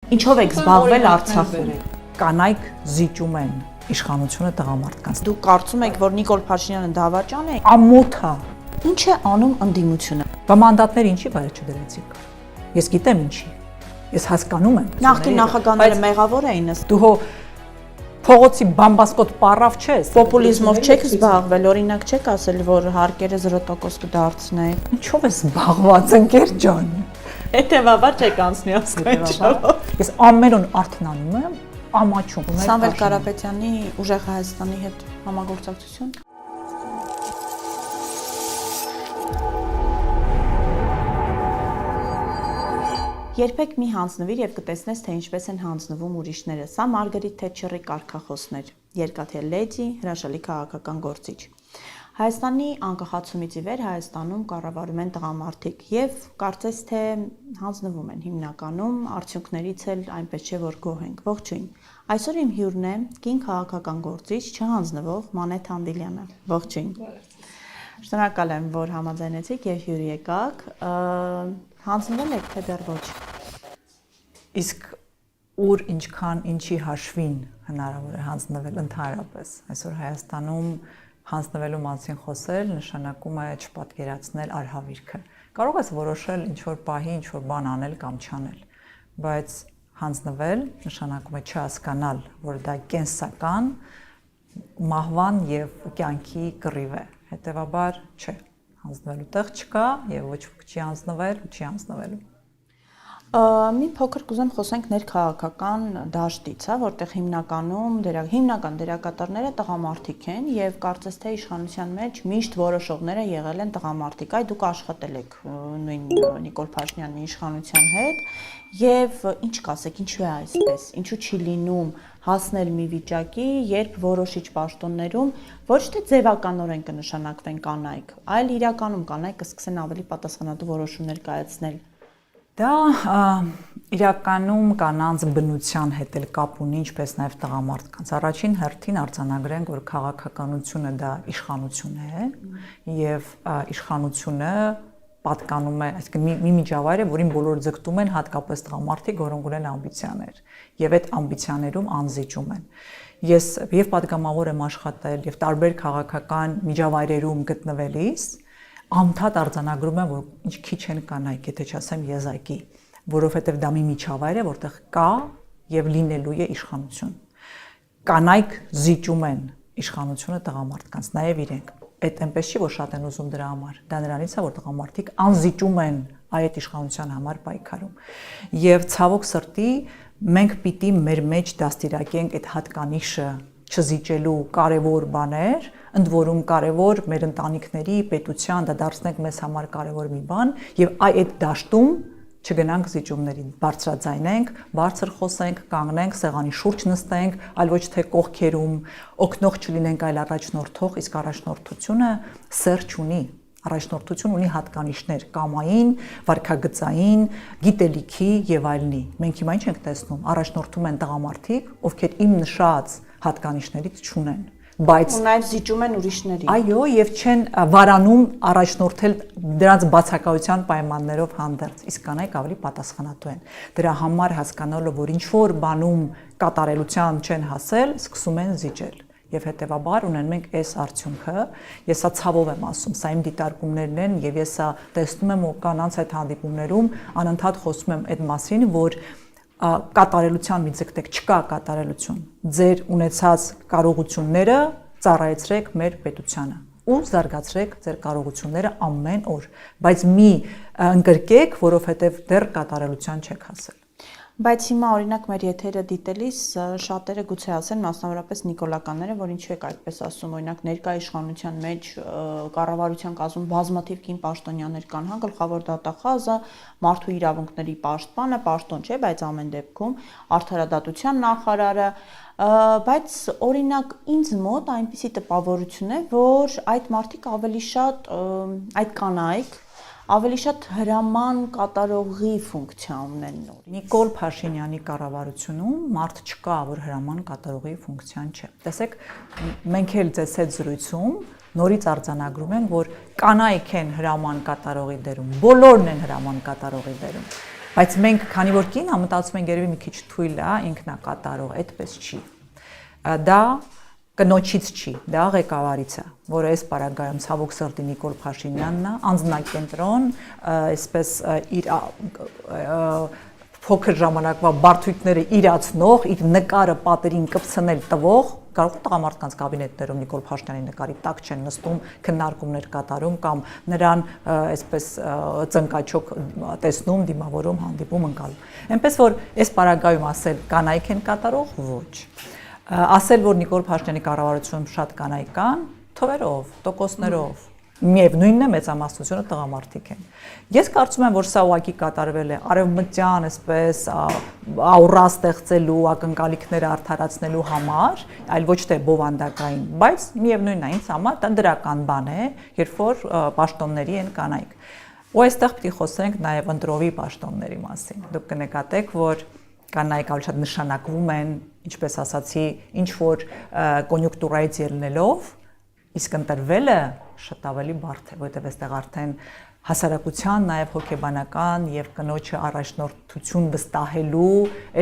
Ինչով եք զբաղվել Արցախում։ Կանայք զիջում են իշխանությունը տղամարդկանց։ Դուք կարծում եք, որ Նիկոլ Փաշինյանը դավաճան է։ Ամոթ է։ Ինչ է անում ընդդիմությունը։ Բա մանդատները ինչի վայր չդրեցիք։ Ես գիտեմ ինչի։ Ես հասկանում եմ։ Նախկին նախագահները մեղավոր էին ըստ։ Դու հո փողոցի բամբասկոտ պարավ չես։ Պոպուլիզմով չեք զբաղվել, օրինակ չեք ասել, որ հարկերը 0% կդարձնեք։ Ինչով է զբաղված ընկեր ջան։ Հետևաբար չեք անցնի ասկայնչով։ Ես ամեն օր արթնանում եմ, ամաչում։ Սամվել Կարապետյանի ուժեղ Հայաստանի հետ համագործակցություն։ Երբեք մի հանձնվիր եւ կտեսնես, թե ինչպես են հանձնվում ուրիշները։ Սա Մարգարիտ Թետչերի կարգախոսներ, երկաթե լեդի, հրաշալի քաղաքական գործիչ։ Հայաստանի անկախացումից ի վեր Հայաստանում կառավարում են տղամարդիկ եւ կարծես թե հանձնվում են հիմնականում, արդյունքներից էլ այնպես չէ որ գոհ ենք։ Ողջույն։ Այսօր իմ հյուրն է կին քաղաքական գործիչ, չհանձնվող Մանեթ Անդիլյանը։ Ողջույն։ Շնորհակալ եմ, որ համաձայնեցիք եւ հյուրի եկաք։ Հանձնվել եք թե դեռ ոչ։ Իսկ ուր ինչքան ինչի հաշվին հնարավոր է հանձնվել ընդհանրապես։ Այսօր Հայաստանում հանձնվելու մասին խոսել նշանակում է չպատկերացնել արհավիրքը։ Կարող ես որոշել ինչ որ պահի ինչ որ բան անել կամ չանել, բայց հանձնվել նշանակում է չհասկանալ, որ դա կենսական մահվան եւ կյանքի կռիվ է։ Հետևաբար չէ, հանձնվելու տեղ չկա եւ ոչ ոք չի հանձնվել, չի հանձնվելու։ Մի փոքր կուզեմ խոսենք ներքաղաքական դաշտից, հա, որտեղ հիմնական դերակատարները տղամարդիկ են եւ կարծես թե իշխանության մեջ միշտ որոշողները եղել են տղամարդիկ։ Այ դուք աշխատել եք նույն Նիկոլ Փաշինյանի իշխանության հետ եւ ինչ կասեք, ինչու է այսպես, ինչու չի լինում հասնել մի վիճակի, երբ որոշիչ պաշտոններում ոչ թե ձևականորեն կնշանակվեն կանայք, այլ իրականում կանայք կսկսեն ավելի պատասխանատու որոշումներ կայացնել։ Դա իրականում կանանց բնության հետ էլ կապ ունի, ինչպես նաև տղամարդկանց։ Առաջին հերթին արձանագրենք, որ քաղաքականությունը դա իշխանություն է եւ իշխանությունը պատկանում է, այսինքն մի միջավայր է, որին բոլորը ձգտում են, հատկապես տղամարդիկ, որոնք ունեն ամբիցիաներ եւ այդ ամբիցիաներում անզիջում են։ Ես եւ պատգամավոր եմ աշխատել եւ տարբեր քաղաքական միջավայրերում գտնվելիս անդադ արձանագրում եմ, որ ինչ քիչ են կանայք, եթե չասեմ եզակի, որովհետև դա մի միջավայր է, որտեղ կա եւ լինելու է իշխանություն։ Կանայք զիջում են իշխանությունը տղամարդկանց, նաեւ իրենք։ Այդ այնպես չի, որ շատ են ուզում դրա համար։ Դա նրանից է, որ տղամարդիկ անզիջում են այդ իշխանության համար պայքարում։ Եվ ցավոք սրտի մենք պիտի մեր մեջ դաստիարակենք այդ հատկանիշը չզիջելու կարևոր բաներ, ընդ որում կարևոր մեր ընտանիքների, պետության, դա դարձնենք մեզ համար կարևոր մի բան եւ այդ դաշտում չգնանք զիջումներին, բարձրաձայնենք, բարձր խոսենք, կանգնենք, սեղանի շուրջ նստենք, այլ ոչ թե կողքերում օգնող չլինենք, այլ առաջնորդող, իսկ առաջնորդությունը սեր չունի, առաջնորդություն ունի հատկանիշներ կամային, վարքագծային, գիտելիքի եւ այլնի։ Մենք հիմա ինչ ենք տեսնում, առաջնորդում են տղամարդիկ, ովքեր իմ նշած հատկանիշներից չունեն, բայց նաև զիջում են ուրիշներին։ Այո, եւ չեն վարանում առաջնորդել դրանց բացակայության պայմաններով հանդերձ, իսկ կանայք ավելի պատասխանատու են։ Դրա համար հասկանալով, որ ինչ որ բանում կատարելության չեն հասել, սկսում են զիջել։ Եվ հետեւաբար ունեն մենք այս արդյունքը, ես սա ցավով եմ ասում, սա իմ դիտարկումներն են եւ ես սա տեսնում եմ ու կանանց այդ հանդիպումներում անընդհատ խոսում եմ այդ մասին, որ կատարելության մի ձգտեք, չկա կատարելություն։ Ձեր ունեցած կարողությունները ծառայեցրեք մեր պետությանը ու զարգացրեք ձեր կարողությունները ամեն օր, բայց մի ընկրկեք, որովհետև դեռ կատարելության չեք հասել։ Բայց հիմա օրինակ մեր եթերը դիտելիս շատերը գուցե ասեն, մասնավորապես նիկոլականները, որ ինչու եք այդպես ասում, օրինակ ներկա իշխանության մեջ կառավարության կազմում բազմաթիվ կին պաշտոնյաներ կան, հա, գլխավոր դատախազը, մարդու իրավունքների պաշտպանը, պաշտոն չէ, բայց ամեն դեպքում արդարադատության նախարարը, բայց օրինակ ինձ մոտ այնպիսի տպավորություն է, որ այդ մարդիկ ավելի շատ այդ կանայք ավելի շատ հրաման կատարողի ֆունկցիա ունեն նոր։ Նիկոլ Փաշինյանի կառավարությունում մարդ չկա, որ հրաման կատարողի ֆունկցիան չէ։ Տեսեք, մենք էլ ձեզ հետ զրույցում նորից արձանագրում ենք, որ կանայք են հրաման կատարողի դերում, բոլորն են հրաման կատարողի դերում։ Բայց մենք քանի որ կին մտածում ենք երևի մի քիչ թույլ է, ինքնակատարող, այդպես չի։ Դա կնոջից չի, դա ղեկավարից է, որը այս պարագայում ցավոք սրտի Նիկոլ Փաշինյանն է, անձնակենտրոն, այսպես իր փոքր ժամանակվա բարդույթները իրացնող, իր նկարը պատերին կպցնել տվող, կարող է տղամարդկանց կաբինետներում Նիկոլ Փաշինյանի նկարի տակ չեն նստում, քննարկումներ կատարում կամ նրան այսպես ծնկաչոք տեսնում, դիմավորում, հանդիպում ընկալում։ Այնպես որ այս պարագայում ասել կանայք են կատարող, ոչ։ Ասել որ Նիկոլ Փաշինյանի կառավարությունում շատ կանայք կան, թվերով, տոկոսներով, միևնույնն է մեծամասնությունը տղամարդիկ են։ Ես կարծում եմ, որ սա ուղղակի կատարվել է արևմտյան, այսպես աուրա ստեղծելու, ակնկալիքները արդարացնելու համար, այլ ոչ թե բովանդակային, բայց միևնույնն է ինձ համար դա դրական բան է, երբ որ պաշտոնների են կանայք։ Ու այստեղ պետք է խոսենք նաև ընտրովի պաշտոնների մասին։ Դուք կնկատեք, որ կանայք ավելի շատ նշանակվում են, ինչպես ասացի, ինչ որ կոնյունկտուրայից ելնելով, իսկ ընտրվելը շատ ավելի բարդ է, որովհետև այստեղ արդեն հասարակության նաև հոգեբանական եւ կնոջը առաջնորդություն վստահելու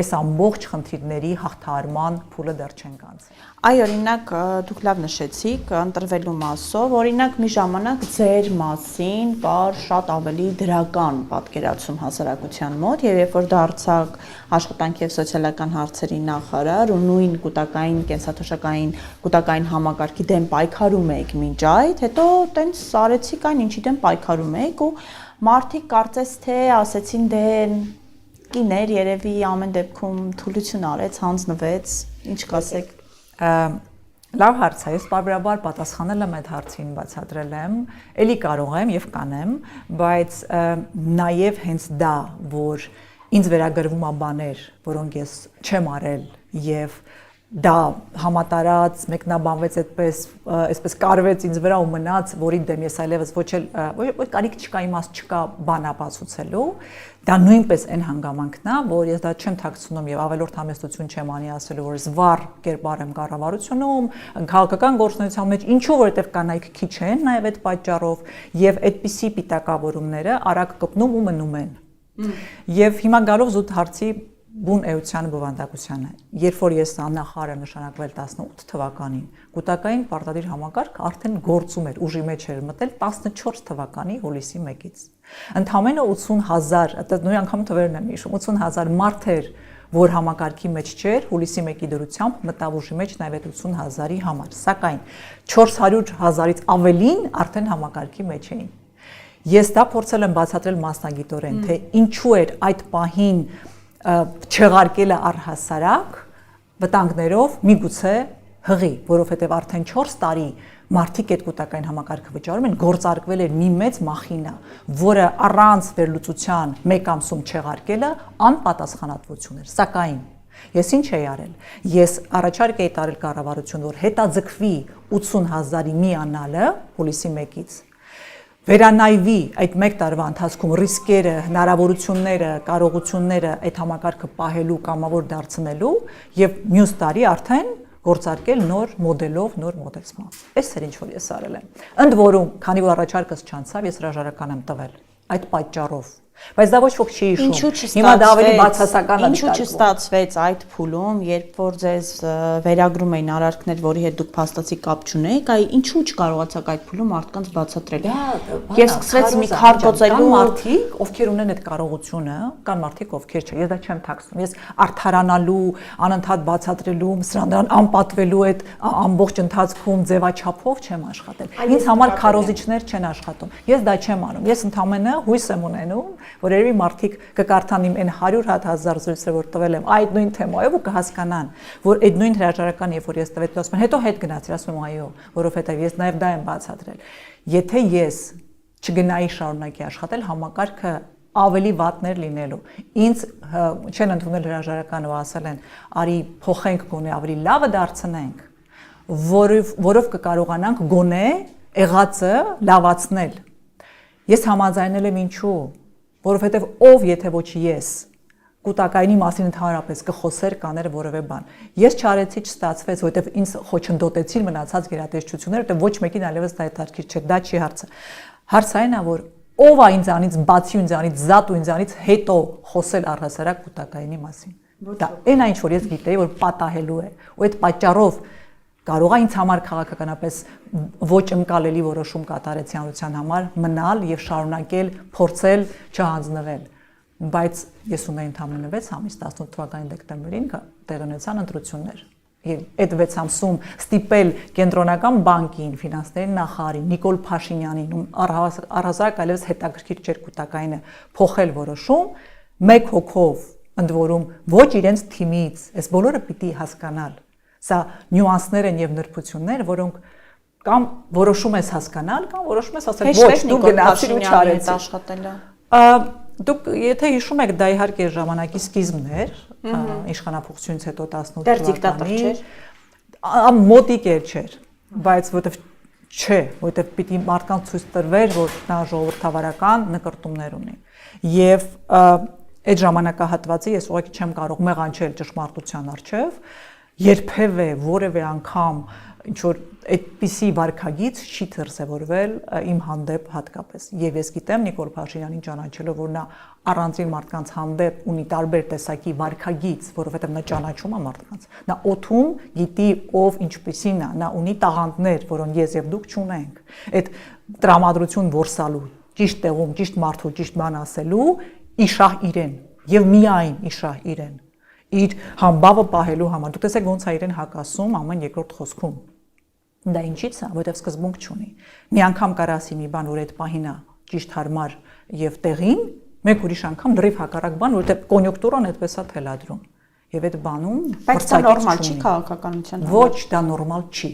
այս ամբողջ խնդիրների հաղթահարման փուլը դեռ չեն անցել։ Այ օրինակ դուք լավ նշեցիք ընտրվելու մասով, օրինակ մի ժամանակ ձեր մասին կար շատ ավելի դրական պատկերացում հասարակության մոտ եւ երբ որ դարձաք աշխատանքի եւ սոցիալական հարցերի նախարար ու նույն կൂട്ടակային կենսաթոշակային կൂട്ടակային համակարգի դեմ պայքարում եք մինչ այդ, հետո տենց արեցիք այն ինչի դեմ պայքարում եք ու մարդիկ կարծես թե ասեցին դե կիներ երևի ամեն դեպքում թուլություն արեց, հանձնվեց, ինչ կասեք։ Լավ հարց է, ես բարբերաբար պատասխանել եմ այդ հարցին, բացատրել եմ, էլի կարող եմ եւ կանեմ, բայց նաեւ հենց դա, որ ինձ վերագրվում է բաներ, որոնք ես չեմ արել եւ դա համատարած մեկնաբանվեց այսպես կարվեց ինձ վրա ու մնաց, որի դեմ ես այլևս ոչ կարիք չկա, իմաստ չկա բան ապացուցելու, դա նույնպես այն հանգամանքն է, որ ես դա չեմ թաքցնում եւ ավելորդ համեստություն չեմ անի ասելու, որ զվար կերպար եմ կառավարությունում, քաղաքական գործունեության մեջ, ինչու որովհետեւ կանայք քիչ են նաեւ այդ պատճառով եւ այդպիսի պիտակավորումները արագ կպնում ու մնում են։ Եվ հիմա գալով զուտ հարցի բուն էության բովանդակությանը, երբ որ ես նախարար եմ նշանակվել 18 թվականին, կൂട്ടակային պարտադիր համակարգ արդեն գործում էր, ուժի մեջ էր մտել 14 թվականի հուլիսի 1-ից։ Ընդամենը 80,000, դա նույն անգամ թվերն եմ հիշում, 80,000 մարդ էր, որ համակարգի մեջ չէր, հուլիսի 1-ի դրությամբ մտավ ուժի մեջ նաև 80,000-ի համար, սակայն 400,000-ից ավելին արդեն համակարգի մեջ էին։ Ես դա փորձել եմ բացատրել մասնագիտորեն, թե ինչու էր այդ պահին չեղարկելը առհասարակ վտանգներով միգուցե հղի, որովհետև արդեն 4 տարի մարդիկ այդ կൂട്ടակային համակարգը վճարում են, գործարկվել էր մի մեծ մախինա, որը առանց վերլուծության մեկ ամսում չեղարկելը անպատասխանատվություն էր, սակայն ես ինչ էի արել, ես առաջարկ էի տարել կառավարություն, որ հետաձգվի 80,000-ի միանալը հուլիսի 1-ից, վերանայվի այդ մեկ տարվա ընթացքում ռիսկերը, հնարավորությունները, կարողությունները այդ համակարգը պահելու կամավոր դարձնելու եւ մյուս տարի արդեն գործարկել նոր մոդելով, նոր մոտեցմամբ։ Այս էր ինչ որ ես արել եմ։ Ընդ որում, քանի որ առաջարկս չանցավ, ես հրաժարական եմ տվել այդ պատճառով։ Բայց դա ոչ ոք չի հիշում։ Հիմա դա ավելի բացասական է։ Ինչու չստացվեց այդ փուլում, երբ որ ձեզ վերագրում էին արարքներ, որի հետ դուք փաստացի կապ չունեիք, այ ինչու չկարողացաք այդ փուլում մարդկանց բացատրել։ Եվ սկսվեց մի քարկոծելու մարդիկ, ովքեր ունեն այդ կարողությունը, կան մարդիկ, ովքեր չէ։ Ես դա չեմ թաքցնում։ Ես արդարանալու, անընդհատ բացատրելու, սրանան անպատվելու այդ ամբողջ ընթացքում ձևաչափով չեմ աշխատել։ Ինձ համար քարոզիչներ չեն աշխատում։ Ես դա չեմ անում։ Ես ընդամենը հույս եմ ունենում, որ երևի մարդիկ կկարդան իմ այն 100,000 զրույցը, որ տվել եմ այդ նույն թեմայով ու կհասկանան, որ այդ նույն հրաժարականը, երբ որ ես տվել, ասում են, հետո հետ գնացիր, ասում եմ, այո, որովհետև ես նաև դա եմ բացատրել։ Եթե ես չգնայի շարունակի աշխատել, համակարգը ավելի վատներ լինելու։ Ինձ չեն ընդունել հրաժարականը ու ասել են, արի փոխենք գոնե ավելի լավը դարձնենք, որով կկարողանանք գոնե եղածը լավացնել։ Ես համաձայնել եմ ինչու, որովհետև ով եթե ոչ ես կൂട്ടակայինի մասին ընդհանրապես կխոսեր կաներ որևէ բան։ Ես չարեցի, չստացվեց, որովհետև ինձ խոչընդոտեցին մնացած գերատեսչությունները, որտեղ ոչ մեկին այլևս դա հետաքրքիր չէ, դա չի հարցը։ Հարցը այն է, որ ով է ինձանից բացի ինձանից զատ ու ինձանից հետո խոսել առհասարակ կൂട്ടակայինի մասին։ Դա այն ինչ որ ես գիտեի որ պատահելու է, ու այդ պատճառով կարող է ինձ համար քաղաքականապես ոչ ընկալելի որոշում կատարեցի հանրության համար մնալ եւ շարունակել փորձել չհանձնվել, բայց ես ունեի ընդամենը 6 ամիս 18 թվականի դեկտեմբերին տեղ ունեցան ընտրություններ եւ այդ 6 ամսում ստիպել կենտրոնական բանկին, ֆինանսների նախարարին Նիկոլ Փաշինյանին ու առհասարակ այլևս հետաքրքիր չէր կൂട്ടակայինը փոխել որոշում մեկ հոգով ընդ որում ոչ իրենց թիմից, այս բոլորը պիտի հասկանալ։ Սա նյուանսներ են եւ նրբություններ, որոնք կամ որոշում ես հասկանալ, կամ որոշում ես ասել ոչ, դու գնացիր ու չարեցիր աշխատելը։ Դուք եթե հիշում եք, դա իհարկե ժամանակի սկիզբն էր, իշխանապողությունից հետո 18 դեռ դիկտատոր չէր։ Մոտիկ էր չէր, բայց որտեվ չէ, որտեվ պիտի մարդկանց ցույց տրվեր, որ նա ժողովրդավարական նկարտումներ ունի։ Եվ այդ ժամանակահատվածը ես ուղղակի չեմ կարող մեղանչել ճշմարտության առջև, երբևէ որևէ անգամ ինչ որ այդպիսի վարքագիծ չի դրսևորվել իմ հանդեպ հատկապես։ Եվ ես գիտեմ Նիկոլ Փաշինյանին ճանաչելով, որ նա առանձին մարդկանց հանդեպ ունի տարբեր տեսակի վարքագիծ, որովհետև նա ճանաչում է մարդկանց։ Նա օթում գիտի ով ինչպիսին է, նա ունի տաղանդներ, որոնք ես եւ դուք չունենք։ Այդ տրամադրություն որսալու, ճիշտ տեղում, ճիշտ մարդու ճիշտ բան ասելու իշահ իրեն եւ միայն իշահ իրեն։ Իր համբավը պահելու համար։ Դուք տեսեք ոնց է իրեն հակասում ամեն երկրորդ խոսքում։ Դա ինչից է, որովհետև սկզբունք չունի։ Մի անգամ կար ասի մի բան, որ այդ պահին է ճիշտ հարմար եւ տեղին, մեկ ուրիշ անգամ լրիվ հակառակ բան, որովհետև կոնյունկտուրան այդպես է թելադրում։ Եվ այդ բանում բայց դա նորմալ չի քաղաքականության համար։ Ոչ, դա նորմալ չի։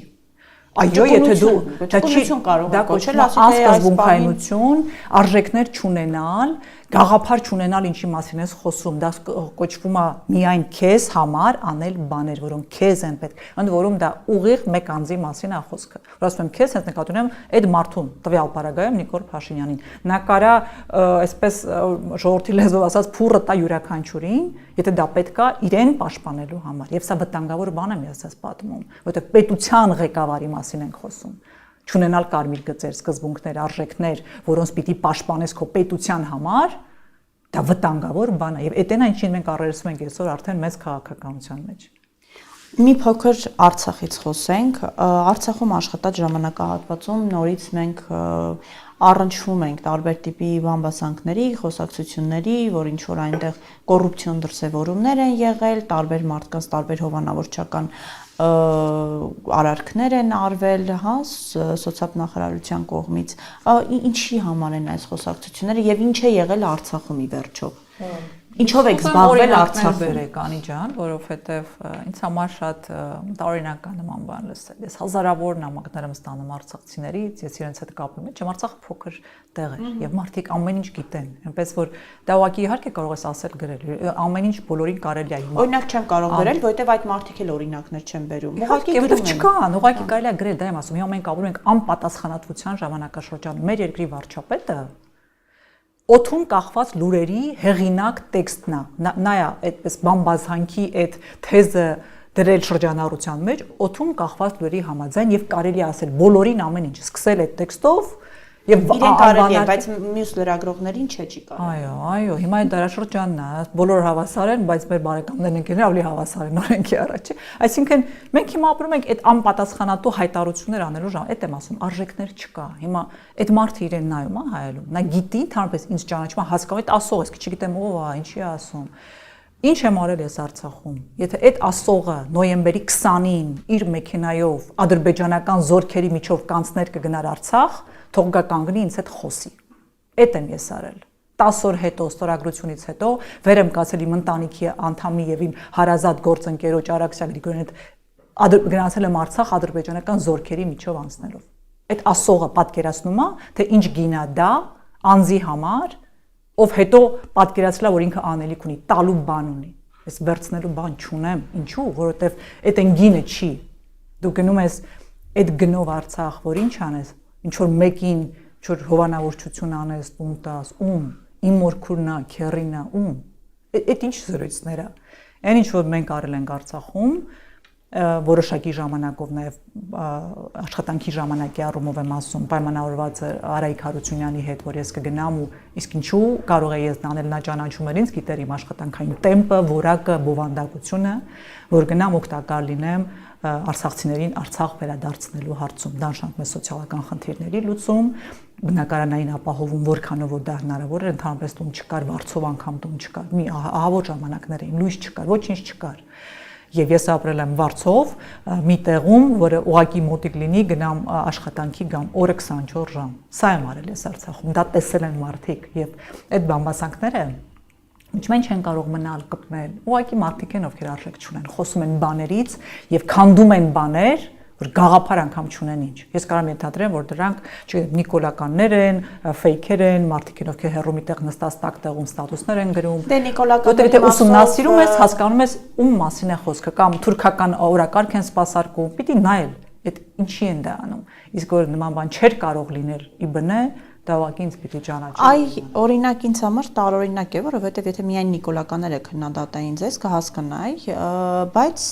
Այո, եթե դու դա չի կարող դա կոչել ասկզբունքայնություն, արժեքներ չունենալ, գաղափար չունենալ ինչի մասին ես խոսում, դա կոչվում է միայն քեզ համար անել բաներ, որոնք քեզ են պետք։ Ընդ որում դա ուղիղ մեկ անձի մասին է խոսքը։ Որ ասում եմ քեզ, հենց նկատի ունեմ այդ մարդուն, տվյալ պարագայում Նիկոլ Փաշինյանին։ Նա կարա այսպես ժողովրդի լեզվով ասած փուրը տա յուրաքանչյուրին, եթե դա պետք է իրեն պաշտպանելու համար։ Եվ սա վտանգավոր բան եմ ես պատմում, որովհետև պետության ղեկավարի մասին ենք խոսում։ Չունենալ կարմիր գծեր, սկզբունքներ, արժեքներ, որոնց պիտի պաշտպանես քո պետության համար, դա վտանգավոր բան է։ Եվ այդ այն ինչին մենք առերեսվում ենք այսօր արդեն մեծ քաղաքականության մեջ։ Մի փոքր Արցախից խոսենք։ Արցախում աշխատած ժամանակահատվածում նորից մենք առնչվում ենք տարբեր տիպի բամբասանքների, խոսակցությունների, որ ինչ որ այնտեղ կոռուպցիոն դրսևորումներ են եղել, տարբեր մարդկանց տարբեր հովանավորչական արարքներ են արվել, հա, սոցիալ-նախարարության կողմից։ Ինչի համար են այս խոսակցությունները եւ ինչ է եղել Արցախում ի վերջո։ Ինչով եք զբաղվել Արցախում, Անի ջան, որովհետև ինձ համար շատ տարօրինական նման բան լսել։ Ես հազարավոր նամակներ եմ ստանում արցախցիներից, ես իրենց հետ կապում եմ, չեմ Արցախը փոքր տեղ է եւ մարդիկ ամեն ինչ գիտեն, այնպես որ դա ուղղակի իհարկե կարող ես ասել գրել, ամեն ինչ բոլորին կարելի է։ Օրինակ չեմ կարող գրել, որովհետև այդ մարդիկ էլ օրինակներ չեն բերում։ Ուղղակի չկան, ուղղակի կարելի է գրել, դա եմ ասում։ Հիմա մենք ապրում ենք անպատասխանատվության ժամանակաշրջանում։ Մեր երկրի վարչապետը օթում կախված լուրերի հեղինակ տեքստն է։ Նա է այդպես բամբազանքի այդ թեզը դրել շրջանառության մեջ, օթում կախված լուրերի համաձայն եւ կարելի է ասել բոլորին ամեն ինչ, սկսել այդ տեքստով եւ իրեն կարելի է, բայց մյուս լրագրողներին չի կարելի։ Այո, հիմա այդ դարաշրջանն է, բոլոր հավասար են, բայց մեր բարեկամներն ընկերները ավելի հավասար են օրենքի առաջ։ Այսինքն մենք հիմա ապրում ենք այդ անպատասխանատու հայտարարություններ անելու ժամ, այդ եմ ասում, արժեքներ չկա։ Հիմա այդ մարդը իրեն նայում է հայելում, նա գիտի, ընդհանրապես ինձ ճանաչում է, հասկանում է, ասող է, չգիտեմ ով է, ինչի է ասում։ Ինչ եմ արել ես Արցախում։ Եթե այդ ասողը նոյեմբերի 20-ին իր մեքենայով ադրբեջանական զորքերի միջով կանցներ կգնար Արցախ, թող գա կանգնի ինձ հետ խոսի։ Այդ եմ ես արել։ 10 օր հետո ստորագրությունից հետո վեր եմ կացել իմ ընտանիքի անդամի եւ իմ հարազատ գործընկերոջ Արաքսիա Գրիգորյանի հետ գնացել եմ Արցախ ադրբեջանական զորքերի միջով անցնելով։ Այդ ասողը պատկերացնում է, թե ինչ գին է դա անձի համար, ով հետո պատկերացրել է, որ ինքը անելիք ունի, տալու բան ունի։ Ես վերցնելու բան չունեմ, ինչու, որովհետև այդ այն գինը չի։ Դու գնում ես այդ գնով Արցախ, որ ինչ անես, ինչ որ մեկին, ինչ որ հովանավորչություն անես, տուն տաս, ում, իմ մորքուրնա, քերինա, ում։ Այդ ինչ զրույցներ է։ Այն ինչ որ մենք արել ենք Արցախում, որոշակի ժամանակով նաև աշխատանքի ժամանակի առումով եմ ասում, պայմանավորված է Արայիկ Հարությունյանի հետ, որ ես կգնամ ու իսկ ինչու կարող է ես դանել նա ճանաչում էր ինձ, գիտեր իմ աշխատանքային տեմպը, որակը, բովանդակությունը, որ գնամ օգտակար լինեմ արցախցիներին Արցախ վերադարձնելու հարցում, դաշնամուրի սոցիալական խնդիրների լուծում, բնակարանային ապահովում, որքանով որ դա հնարավոր էր, ընդհանրապես տուն չկար, վարձով անգամ տուն չկար, մի ահավոր ժամանակներ էին, լույս չկար, ոչինչ չկար։ Եվ ես ապրել եմ վարձով մի տեղում, որը ուղակի մոտիկ լինի, գնամ աշխատանքի գամ օրը 24 ժամ։ Սա եմ արել ես Արցախում, դա տեսել են մարդիկ եւ այդ բամբասանքները Ինչմեն չեն կարող մնալ կպնել, ուղղակի մարդիկ են, ովքեր արժեք չունեն, խոսում են բաներից եւ քանդում են բաներ, որ գաղափար անգամ չունեն ինչ։ Ես կարող եմ ենթադրեմ, որ դրանք, չգիտեմ, նիկոլականներ են, ֆեյքեր են, մարդիկ են, ովքեր հեռու միտեղ նստած տակ տեղում ստատուսներ են գրում։ Դե նիկոլականների Որտեղ ուսումնասիրում ես, հասկանում ես ում մասին է խոսքը, կամ թուրքական օրակարգ են սպասարկում, պիտի նայել, այդ ինչի են դա անում։ Իսկ որ նման բան չէր կարող լինել իբնե դա ուղղակի ինձ պիտի ճանաչի։ Այ օրինակ ինձ համար տարօրինակ է, որովհետև եթե միայն նիկոլականները քննադատային ձեզ, կհասկանայի, բայց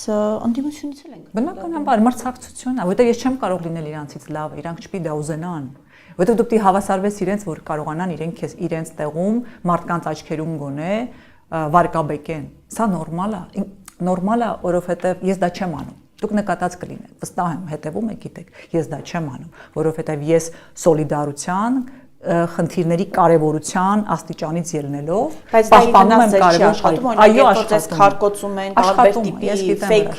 ընդդիմությունից էլ ենք։ Բնականաբար մրցակցություն է, որովհետև ես չեմ կարող լինել իրանցից լավը, իրանք չպիտի դա ուզենան։ Որովհետև դու պիտի հավասարվես իրենց, որ կարողանան իրենց տեղում մարդկանց աչքերում գոնե վարկաբեկեն։ Սա նորմալ է։ Նորմալ է, որովհետև ես դա չեմ անում։ Դուք նկատած կլինեք, վստահ եմ, հետևում եք, գիտեք, ես դա չեմ անում, որովհետև ես սոլիդարության, խնդիրների կարևորության աստիճանից ելնելով պահպանում եմ կարևոր այո աշխատում քարկոծում են տարբեր տիպի ֆեյք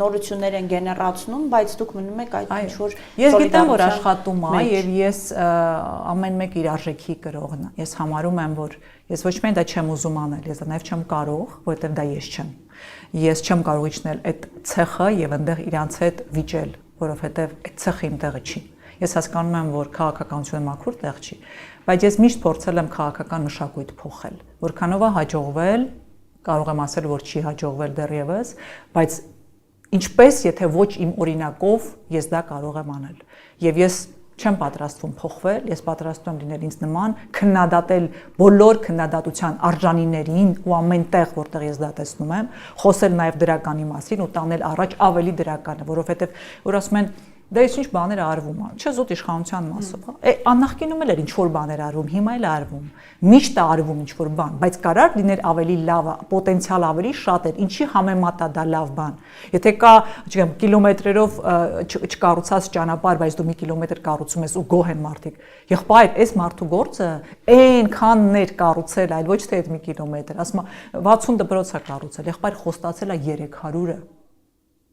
նորություններ են գեներացնում, բայց դուք մնում եք այդ ինչ որ ես գիտեմ որ աշխատում է եւ ես ամեն մեկ իր արժեքի կրողն եմ։ Ես համարում եմ, որ ես ոչ միայն դա չեմ ուզում անել, ես դա նաեւ չեմ կարող, որովհետեւ դա ես չեմ։ Ես չեմ կարող իջնել այդ ցեխը եւ այնտեղ իրանց հետ վիճել, որովհետեւ այդ ցեխը իմ տեղը չի։ Ես հասկանում եմ, որ քաղաքականությունը մաքուր տեղ չի, բայց ես միշտ փորձել եմ քաղաքական մշակույթ փոխել։ Որքանով է հաջողվել, կարող եմ ասել, որ չի հաջողվել դեռևս, բայց ինչպես եթե ոչ իմ օրինակով ես դա կարող եմ անել։ Եվ ես չեմ պատրաստվում փոխվել, ես պատրաստվում եմ լինել ինձ նման, քննադատել բոլոր քննադատության արժանիներին ու ամեն տեղ, որտեղ ես դա տեսնում եմ, խոսել նաև դրականի մասին ու տանել առաջ ավելի դրականը, որովհետև որ ասում են դա ինչ բաներ արվում է, չէ՞ զուտ իշխանության մասով, հա։ Աննախկինում էլ էր ինչ որ բաներ արվում, հիմա էլ արվում։ Միշտ է արվում ինչ որ բան, բայց կարար լիներ ավելի լավը, պոտենցիալ ավելի շատ էր, ինչի համեմատ է դա լավ բան։ Եթե կա, չգիտեմ, կիլոմետրերով չկառուցած ճանապարհ, բայց դու մի կիլոմետր կառուցում ես ու գոհ են մարդիկ։ Եղբայր, այս մարդու գործը այնքաններ կառուցել, այլ ոչ թե այդ մի կիլոմետր, ասում է 60 դպրոց է կառուցել, եղբայր խոստացել է 300-ը։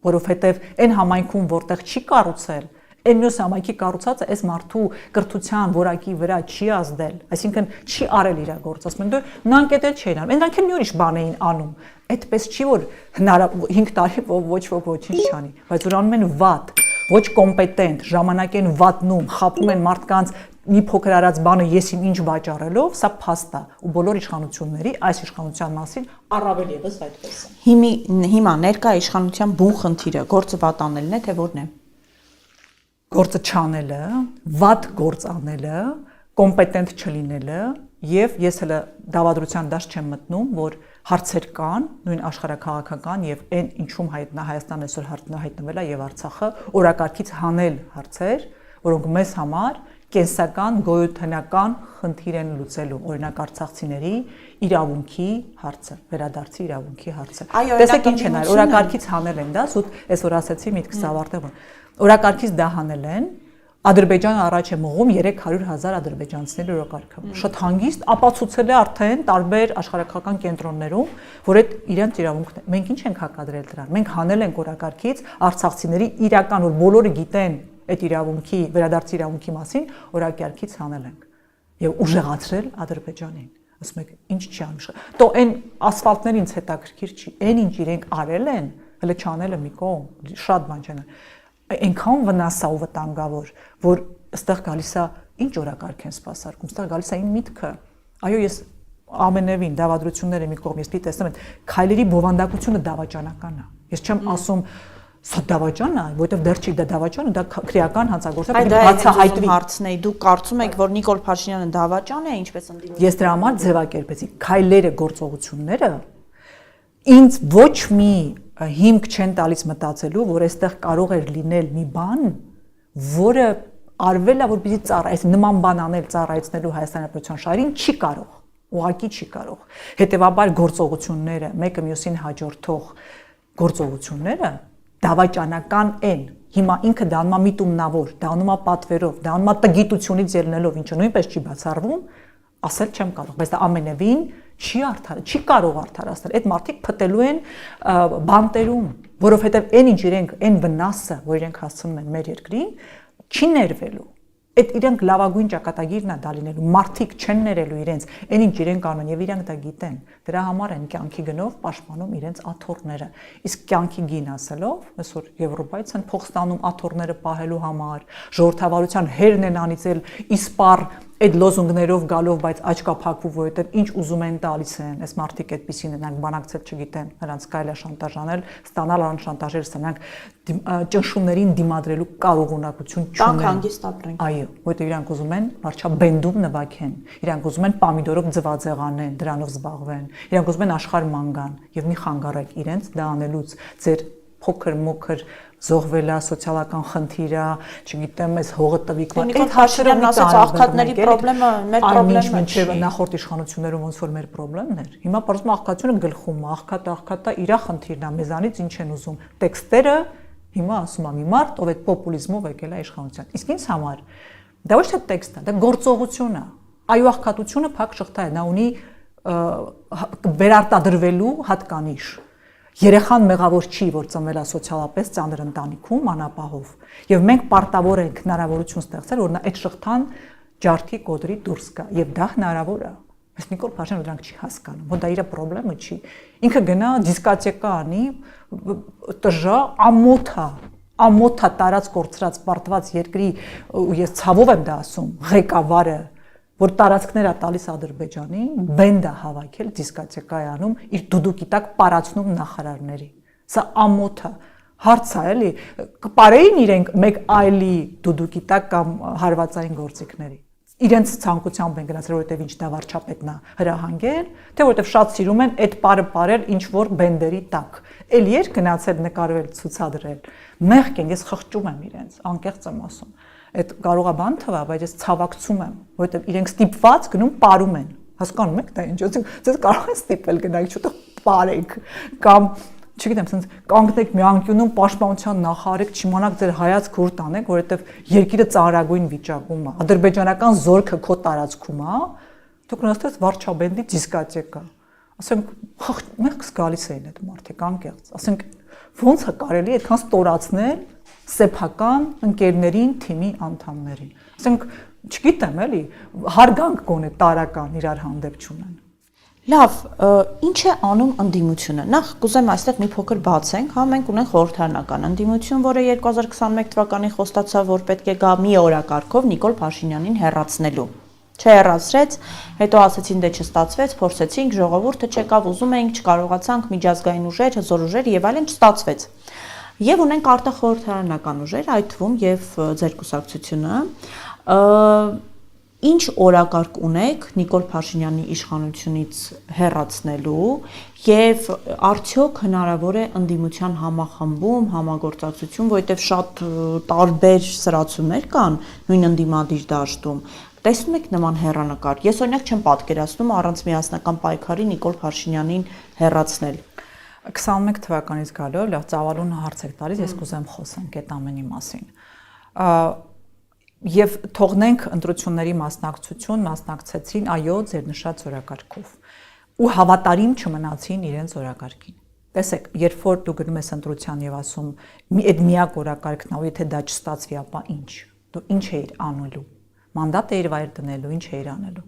Որովհետև այն համայնքում, որտեղ չի կառուցել, այն մյուս համայնքի կառուցածը այս մարդու կրթության որակի վրա չի ազդել, այսինքն չի արել իր գործը, ասում են դու նրանք էլ չէին անում, նրանք էլ մի ուրիշ բան էին անում, այդպես չի որ 5 տարի ոչ ոք ոչինչ չանի, բայց որ անում են վատ, ոչ կոմպետենտ, ժամանակ են վատնում, խաբում են մարդկանց մի փոքր արած բանը ես իմ ինչ վաճառելով, սա փաստ է ու բոլոր իշխանությունների այս իշխանության մասին առավել եւս այդպես է։ Հիմա ներկա իշխանության բուն խնդիրը գործը վատ անելն է, թե որն է։ Գործը չանելը, վատ գործ անելը, կոմպետենտ չլինելը եւ ես հələ դավադրության դաշտ չեմ մտնում, որ հարցեր կան, նույն աշխարհակաղակական եւ այն ինչում Հայաստանը այսօր հայտնվել է եւ Արցախը օրակարգից հանել հարցեր, որոնք մեզ համար կենսական, գոյութենական խնդիր են լուծելու, օրինակ արցախցիների իրավունքի հարցը, վերադարձի իրավունքի հարցը։ Տեսեք ինչ են արել, օրակարգից հանել են դա, զուտ այսօր ասացի միտքս ավարտել, օրակարգից դա հանել են, Ադրբեջանը առաջ է մղում 300,000 ադրբեջանցիների օրակարգը։ Շատ հանգիստ ապացուցել է արդեն տարբեր աշխարհակաղակական կենտրոններում, որ այդ իրենց իրավունքն է։ Մենք ինչ ենք հակադրել դրան։ Մենք հանել ենք օրակարգից արցախցիների իրական, որ բոլորը գիտեն այդ իրավունքի, վերադարձի իրավունքի մասին, օրակարգից հանել ենք եւ ուժեղացրել Ադրբեջանին։ Ասում եք, ինչ չի անում։ Տո այն ասֆալտները ինձ հետաքրքիր չի։ Այն ինչ իրենք արել են, հələ չանելը մի կողմ, շատ բան չեն։ Այնքան վնասա ու վտանգավոր, որ այստեղ գալիս է ինչ օրակարգ են սպասարկում, այստեղ գալիս է իմ միտքը։ Այո, ես ամենևին դավադրությունները մի կողմ, ես պիտի տեսնեմ այդ քայլերի բովանդակությունը դավաճանական է։ Ես չեմ ասում սա դավաճան է, որովհետև դեռ չի դա դավաճանը, դա քրեական հանցագործություն է, պիտի բացահայտվի։ Հարցն է, դուք կարծում եք, որ Նիկոլ Փաշինյանը դավաճան է, ինչպես ընդդիմություն։ Ես դրա համար ձևակերպեցի քայլերը, գործողությունները ինձ ոչ մի հիմք չեն տալիս մտածելու, որ այստեղ կարող էր լինել մի բան, որը արվել է որպեսզի ծառայեցնի, նման բան անել ծառայեցնելու Հայաստանի Հանրապետության շահերին չի կարող, ուղղակի չի կարող։ Հետևաբար գործողությունները, մեկը մյուսին հաջորդող գործողությունները դավաճանական են։ Հիմա ինքը դա անում է միտումնավոր, դա անում է պատվերով, դա անում է տգիտությունից ելնելով, ինչը նույնպես չի բացառվում, ասել չեմ կարող, բայց դա ամենևին չի կարող արդարացնել։ Այդ մարդիկ փտելու են բանտերում, որովհետև այն ինչ իրենք, այն վնասը, որ իրենք հասցնում են մեր երկրին, չի ներվելու։ Այդ իրենք լավագույն ճակատագիրն է դա լինելու։ Մարդիկ չեն ներելու իրենց, այն ինչ իրենք անում են եւ իրենք դա գիտեն։ Դրա համար են կյանքի գնով պաշտպանում իրենց աթոռները։ Իսկ կյանքի գին ասելով, այսօր Եվրոպայից են փող ստանում աթոռները պահելու համար, ժողովրդավարության հերն են անիծել իսպար այդ լոզունգներով գալով, բայց աչքա փակվու, որովհետև ինչ ուզում են տալիս են, այս մարդիկ այդպեսին են, նրանք բանակցել չգիտեն, նրանց կարելի է շանտաժանել, ստանալ առանց շանտաժել, նրանք ճնշումներին դիմադրելու կարողունակություն չունեն։ Տանք հանգիստ ապրեն։ Այո, որովհետև իրանք ուզում են վարչաբենդում նվագեն, իրանք ուզում են պամիդորով ձվածեղանեն, դրանով զբաղվեն, իրանք ուզում են աշխարհ մանգան եւ մի խանգարեք իրենց դա անելուց ձեր փոքր-մոքր զոհվելա սոցիալական խնդիրը, չգիտեմ, այս հողը տվիկման, այդ Փաշինյանն ասաց աղքատների խնդրը մեր խնդրեմն չէ, նախորդ իշխանություններում ոնց որ մեր խնդրեմն էր։ Հիմա բարձր աղքատությունը գլխում է, աղքատը իր խնդիրն է, մեզանից ինչ են ուզում։ Տեքստերը հիմա ասում է մի մարդ, ով այդ պոպուլիզմով եկել է իշխանության։ Իսկ ինձ համար դա ոչ թե տեքստ է, դա գործողություն է։ Այո, աղքատությունը փակ շղթա է, նա ունի վերարտադրվելու հատկանիշ։ Երեխան մեղավոր չի, որ ծնվել է սոցիալապես ծանր ընտանիքում անապահով, եւ մենք պարտավոր ենք հնարավորություն ստեղծել, որ նա այդ շղթան ջարդի կոդրի դուրս գա, եւ դա հնարավոր է։ Բայց Նիկոլ Փաշինյանը դրանք չի հասկանում, որ դա իր խնդրեմը չի։ Ինքը գնա դիսկոտեկա անի, տժա ամոթա տարած կորցրած պարտված երկրի, ես ցավով եմ դա ասում, ղեկավարը, որ տարածքներ է տալիս Ադրբեջանին, բենդ է հավաքել դիսկոտեկայանում իր դուդուկի տակ պարացնում նախարարների։ Սա ամոթ է, հարց է, էլի, կպարեին իրենք մեկ այլի դուդուկի տակ կամ հարվածային գործիքների։ Իրենց ցանկությամբ են գնացել, որովհետև ինչ դա վարչապետն է հրահանգել, թե որովհետև շատ սիրում են այդ պարը ապարել ինչ որ բենդերի տակ։ Էլի էր գնացել նկարվել, ցուցադրել։ Մեղք են, ես խղճում եմ իրենց, անկեղծ եմ ասում։ Այդ կարող է բան թվա, բայց ես ցավակցում եմ, որովհետև իրենք ստիպված գնում ապարում են։ Հասկանում եք դա ինչ, ասենք կարող են ստիպել գնալ, չուտը ապարեք կամ չգիտեմ, ասենց կանգնեք մի անկյունում պաշտպանության նախարարեք, չիմանաք ձեր հայացքը ուր տանեք, որովհետև երկիրը ծանրագույն վիճակում է։ Ադրբեջանական զորքը քո տարածքում է, դուք նստած վարչաբենդի դիսկոտեկա։ Ասենք մեղքս գալիս էին այդ մարդիկ անկեղծ։ Ասենք ո՞նց է կարելի այդքան ստորացնել սեփական ընկերներին, թիմի անդամներին։ Ասենք, չգիտեմ, էլի, հարգանք գոնե տարական իրար հանդեպ չունեն։ Լավ, ինչ է անում ընդդիմությունը։ Նախ կուզեմ այստեղ մի փոքր բացենք, հա մենք ունենք խորհրդարանական ընդդիմություն, որը 2021 թվականին խոստացավ, որ պետք է գա մի օրակարգով Նիկոլ Փաշինյանին հեռացնելու։ Չհեռացրեց, հետո ասացին դե չստացվեց, փորձեցինք, ժողովուրդը չեկավ, ուզում էինք, չկարողացանք, միջազգային ուժեր, հզոր ուժեր եւ այլն չստացվեց։ Եվ ունենք արտախորհրդարանական ուժեր, այդ թվում եւ ձեր կուսակցությունը, ինչ օրակարգ ունեք Նիկոլ Փաշինյանի իշխանությունից հեռացնելու եւ արդյոք հնարավոր է ընդդիմության համախմբում, համագործակցություն, որովհետեւ շատ տարբեր սրացումներ կան նույն ընդդիմադիր դաշտում։ Տեսնում եք նման հեռանկար։ Ես օրինակ չեմ պատկերացնում առանց միասնական պայքարի Նիկոլ Փաշինյանին հեռացնել։ 21 թվականից գալով լավ ծավալուն հարց եք տալիս, ես կուզեմ խոսենք այդ ամենի մասին։ Եվ թողնենք ընտրությունների մասնակցեցին, այո, ձեր նշած օրակարգով։ Ու հավատարիմ չմնացին իրենց օրակարգին։ Տեսեք, երբ որ դու գնում ես ընտրության եւ ասում, այդ միակ օրակարգն է, ու եթե դա չստացվի, ապա ինչ։ Դու ինչ էիր անելու։ Մանդատ էիր վայր դնելու, ինչ էիր անելու։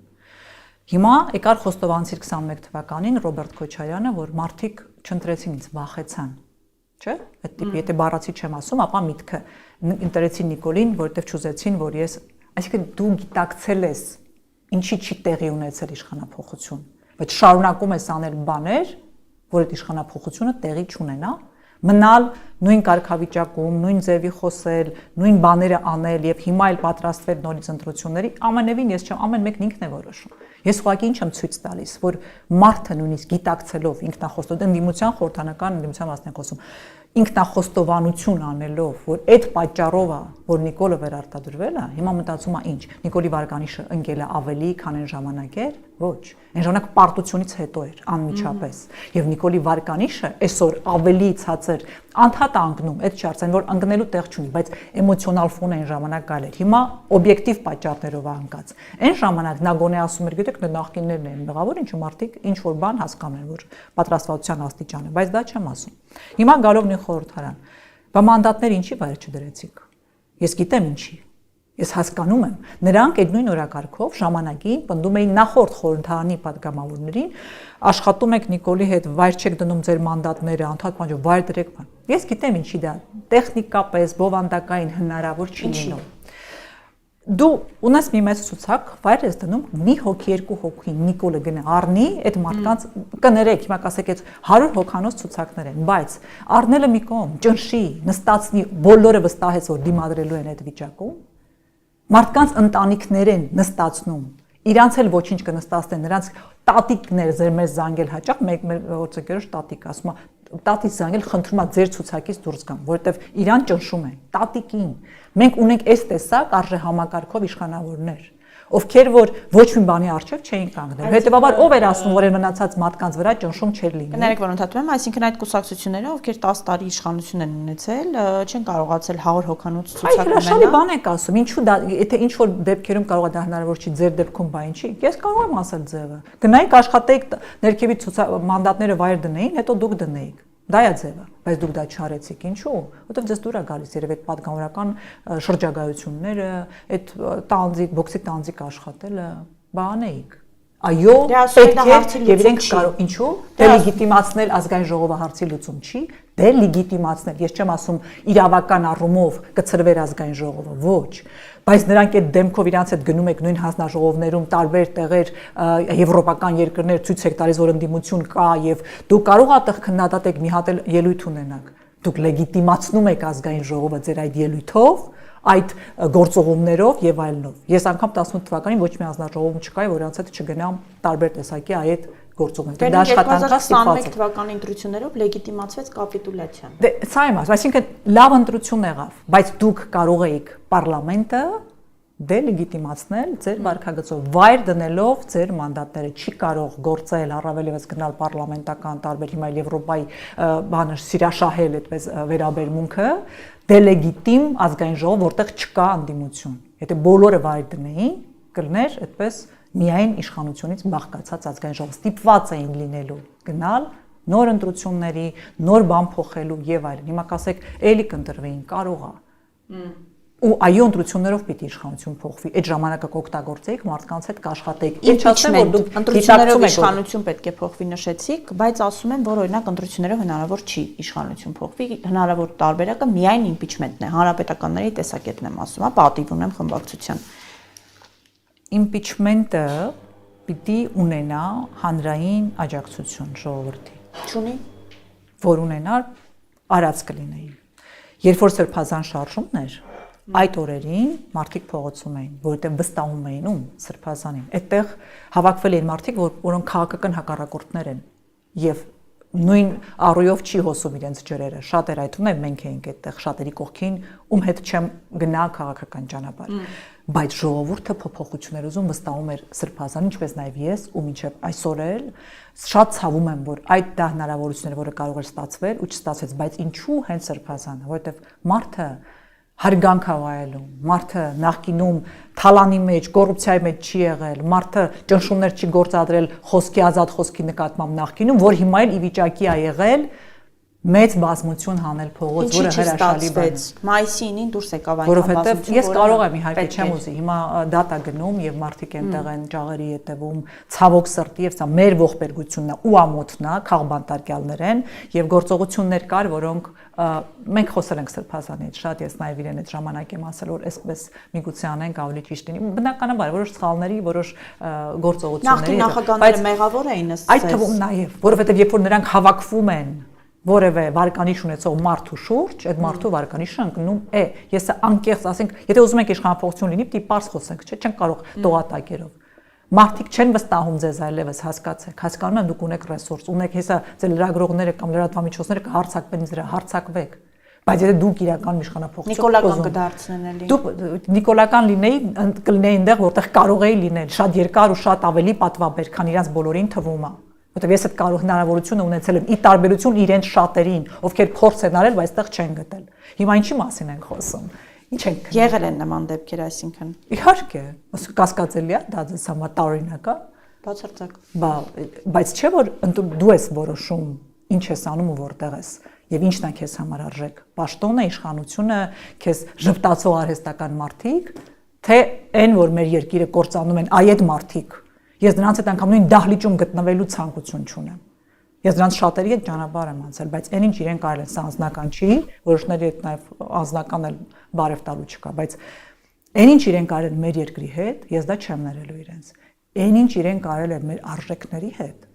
Հիմա եկար խոստովանցիր 21 թվականին Ռոբերտ Քոչարյանը, որ մարդիկ չընտրեցին ինձ, վախեցան։ Չէ՞։ Այդ տիպի, եթե բառացի չեմ ասում, ապա միտքը ընտրեցին Նիկոլին, որովհետև չուզեցին, որ ես, այսինքն դու գիտակցել ես, ինչի չի տեղի ունեցել իշխանափոխություն, բայց շարունակում ես անել բաներ, որ այդ իշխանափոխությունը տեղի չունենա, Մնալ նույն կարգավիճակում, նույն ձևի խոսել, նույն բաները անել եւ հիմա էլ պատրաստվել նորից ընտրությունների, ամենևին ես չեմ, ամեն մեկն ինքն է որոշում։ Ես ուղղակի ինչ եմ ցույց տալիս, որ մարդը նույնիսկ գիտակցելով ինքնախոստով ընդդիմության խորհրդանական ընդդիմության մասն են խոսում, ինքնախոստովանություն անելով, որ այդ պատճառով է, որ Նիկոլը վերարտադրվել է, հիմա մտածում է ինչ, Նիկոլի Վարկանիշը ընկել է ավելի, քան այն ժամանակ էր, ոչ, այն ժամանակ պարտությունից հետո էր, անմիջապես, եւ Նիկոլի Վարկանիշը այսօր ավելի ցածր անդհատ անգնում, այդ չի արցեն, որ ընկնելու տեղ չունի, բայց էմոցիոնալ ֆոնը այն ժամանակ այլ էր, հիմա օբյեկտիվ պատճառներով է ընկած, այն ժամանակ նա գոնե ասում էր, գիտեք, դա նախկիններն են մեղավոր, ինչ մարդիկ ինչ որ բան հասկանում են, որ պատրաստվածության աստիճան է, բայց դա չեմ ասում։ Հիմա գալով նույն խորհրդարան, բա մանդատները ինչի վայր չդրեցիք։ Ես գիտեմ ինչի։ Ես հասկանում եմ, նրանք այդ նույն օրակարգով ժամանակին պնդում էին նախորդ խորհրդարանի պատգամավորներին, աշխատում եք Նիկոլի հետ, վայր չեք դնում ձեր մանդատները, անդադ բանջով վայր դրեք բան։ Ես գիտեմ ինչի դա տեխնիկապես, բովանդակային հնարավոր չի լինում։ Դու ունես մի մեծ ցուցակ, վայր ես դնում մի հոգի, երկու հոգի Նիկոլը գնա առնի, այդ մարդկանց կներեք, հիմա կասեք այդ 100 հոգանոց ցուցակներ են, բայց առնելը մի կողմ, ճնշի, նստածնի, բոլորը վստահեց, որ դիմադրելու են այդ վիճակում, մարդկանց ընտանիքներ են նստածնում, իրանց էլ ոչինչ կնստածնեն, նրանց տատիկներ ձեր մեզ զանգել հաճախ, մեկ գործընկերոջ տատիկ ասում է, տատիկ զանգել խնդրում է ձեր ցուցակից դուրս գամ, որովհետև իրան ճնշում են, տատիկին։ Մենք ունենք այս տեսակ արժե համակարգով իշխանավորներ, ովքեր որ ոչ մի բանի առջև չէին կանգնել։ Հետևաբար ով էր ասում, որ մնացած մարդկանց վրա ճնշում չէր լինի։ Կներեք, որ ընդհատում եմ, այսինքն այդ կուսակցությունները, ովքեր 10 տարի իշխանություն են ունեցել, չեն կարողացել 100 հոգանոց ցուցակ ունենալ։ Այ հրաշալի բան եք ասում, ինչու դա, եթե ինչ որ դեպքերում կարող է դա հնարավոր չի, ձեր դեպքում բա ինչի։ Ես կարող եմ ասել ձևը։ Գնայիք աշխատեիք ներքևի մանդատները վայր դնեին, հետո դուք դնեիք։ Դա է ձևը, բայց դուք դա չարեցիք, ինչու՞։ Որտեվ ձեզ դուր է գալիս երևի այդ պատգամավորական շրջագայությունները, այդ տանձիկ, բոքսի տանձիկ աշխատելը, բանեիք։ Այո, պետք է եւ իրենք կարող, ինչու՞։ Դե լեգիտիմացնել ազգային ժողովը հարցի լուծում չի, դե լեգիտիմացնել։ Ես չեմ ասում իրավական առումով կցրվեր ազգային ժողովը, ոչ։ Բայց նրանք այդ դեմքով իրանց հետ գնում եք նույն հանձնաժողովներում տարբեր տեղեր եվրոպական երկրներ ցույց եք տալիս որ ընդդիմություն կա եւ դու կարող ատեղ քննադատեք մի հատ էլ ելույթ ունենաք դուք լեգիտիմացնում եք ազգային ժողովը ձեր այդ ելույթով այդ գործողումներով եւ այլնով ես անգամ 18 թվականին ոչ մի հանձնաժողովում չկայի որ իրանց հետ չգնամ տարբեր տեսակի այդ գործողումներ դա աշխատանքա ստիպված է 2021 թվականի ընտրություններով լեգիտիմացվեց կապիտուլյացիան դե սա եմ ասում այսինքն լավ ընտրություն եղավ բայց դուք կարող եք պարլամենտը դե լեգիտիմացնել ձեր վարկագծով վայր դնելով ձեր մանդատները չի կարող գործել առավել եւս գնալ պարլամենտական տարբեր հիմա Եվրոպայի բանը սիրաշահել այդպես վերաբերմունքը դե լեգիտիմ ազգային ժողով որտեղ չկա անդիմություն եթե բոլորը վայր դնեին կլներ այդպես միայն իշխանությունից բաղկացած ազգային ժողով ստիպված էին լինելու գնալ նոր ընտրությունների նոր բան փոխելու եւ այլն հիմա կասեք էլի կընտրվեին կարող է ու այո ընտրություններով պիտի իշխանություն փոխվի այդ ժամանակը կօգտագործեիք մարդկանց հետ կաշխատեիք ինչ ասեմ որ դուք ընտրություններով իշխանություն պետք է փոխվի նշեցիք բայց ասում են որ օրինակ ընտրություններով հնարավոր չի իշխանություն փոխվի հնարավոր տարբերակը միայն իմպիչմենտն է հանրապետականների տեսակետն եմ ասում հա պատիվ ունեմ խմբակցության իմպիչմենտը պիտի ունենա հանրային աջակցություն ժողովրդի չունի որ ունենար արած կլինեին երբ որ սրբազան շարժումներ այդ օրերին մարդիկ փողոցում էին, որովհետև վստահում էին ում սրբազանին։ Այդտեղ հավաքվել էին մարդիկ, որոնք քաղաքական հակառակորդներ են եւ նույն առույով չի հոսում իրենց ջրերը։ Շատեր այդ ունեն մենք էինք այդտեղ շատերի կողքին, ում հետ չեմ գնա քաղաքական ճանապարհ։ Բայց ժողովուրդը փոփոխություններ ուզում վստահում էր սրբազանին, ինչպես նաեւ ես ու մինչեւ այսօր էլ շատ ցավում եմ, որ այդ դա հնարավորությունները, որը կարող էր ստացվել ու չստացվեց, բայց ինչու հենց սրբազանը, որովհետև մարդը հարգանք հավայելում, մարդը նախկինում թալանի մեջ, կոռուպցիայի մեջ չի եղել, մարդը ճնշումներ չի գործադրել խոսքի ազատ խոսքի նկատմամբ նախկինում, որ հիմա էլ ի վիճակի է եղել մեծ բազմություն հանել փողոց, որը հրաշալի բան է։ Մայիսի 9-ին դուրս եկավ այն որովհետև ես կարող եմ իհարկե չեմ ուզի, հիմա դատա գնում եւ մարդիկ այնտեղ են ճաղերի հետևում, ցավոք սրտի եւ սա մեր ողբերգությունն է ու ամոթն է, քաղբանտարկյալներ են եւ գործողություններ կար, որոնք մենք խոսել ենք սրբազանի հետ, շատ ես նաեւ իրեն այդ ժամանակ եմ ասել, որ այսպես միգուցե անենք ավելի ճիշտ լինի։ Բնականաբար որոշ սխալների, որոշ գործողությունների, նախագահները մեղավոր էին ըստ այդ թվում նաեւ, որովհետեւ երբ որ նրանք հավաքվում են որևէ վարկանիշ ունեցող մարդու շուրջ, այդ մարդու վարկանիշը ընկնում է։ Ես անկեղծ ասենք, եթե ուզում եք իշխանապողություն լինի, պիտի պարզ խոսենք, չէ՞, չեն կարող տողատակերով։ Մարդիկ չեն վստահում ձեզ այլևս, հասկացեք, հասկանում եմ դուք ունեք ռեսուրս, ունեք հեսա ձեր լրագրողները կամ լրատվամիջոցները կհարցակվեն ինձ դրա, հարցակվեք։ Բայց եթե դուք իրական իշխանապողություն Նիկոլական կդարձնեն էլի։ Դուք նիկոլական լինեի, կլինեի այնտեղ, որտեղ կարող էի լինել, շատ երկար ու շատ ավելի պատվաբեր, քան իրանց բոլորին թվում է։ Որտեղ ես այդ կարող հնարավորությունը ունեցել եմ ի տարբերություն իրենց շատերին, ովքեր փորձ են արել, բայց այդտեղ չեն գտել։ Հիմա ինչի մասին ենք խոսում։ Ինչ ենք Եղել են նման դեպքեր, այսինքն։ Իհարկե, կասկածելի է, դա ձեզ համար տարօրինակ է։ Բացարձակ։ Բայց չէ որ դու ես որոշում ինչ ես անում ու որտեղ ես եւ ինչն է քեզ համար արժեք։ Պաշտոնը, իշխանությունը, քեզ ժպտացող արհեստական մարդիկ, թե այն որ մեր երկիրը կործանում են այ այդ մարդիկ։ Ես նրանց հետ անգամ նույն դահլիճում գտնվելու ցանկություն չունեմ։ Ես նրանց շատերի հետ ճանապարհ եմ անցել, բայց այն ինչ իրենք արել են, սա անձնական չի, որոշների հետ նաև անձնական էլ բարև տալու չկա, բայց այն ինչ իրենք արել են մեր երկրի հետ, ես դա չեմ ներելու իրենց։ Այն ինչ իրենք արել են մեր արժեքների հետ,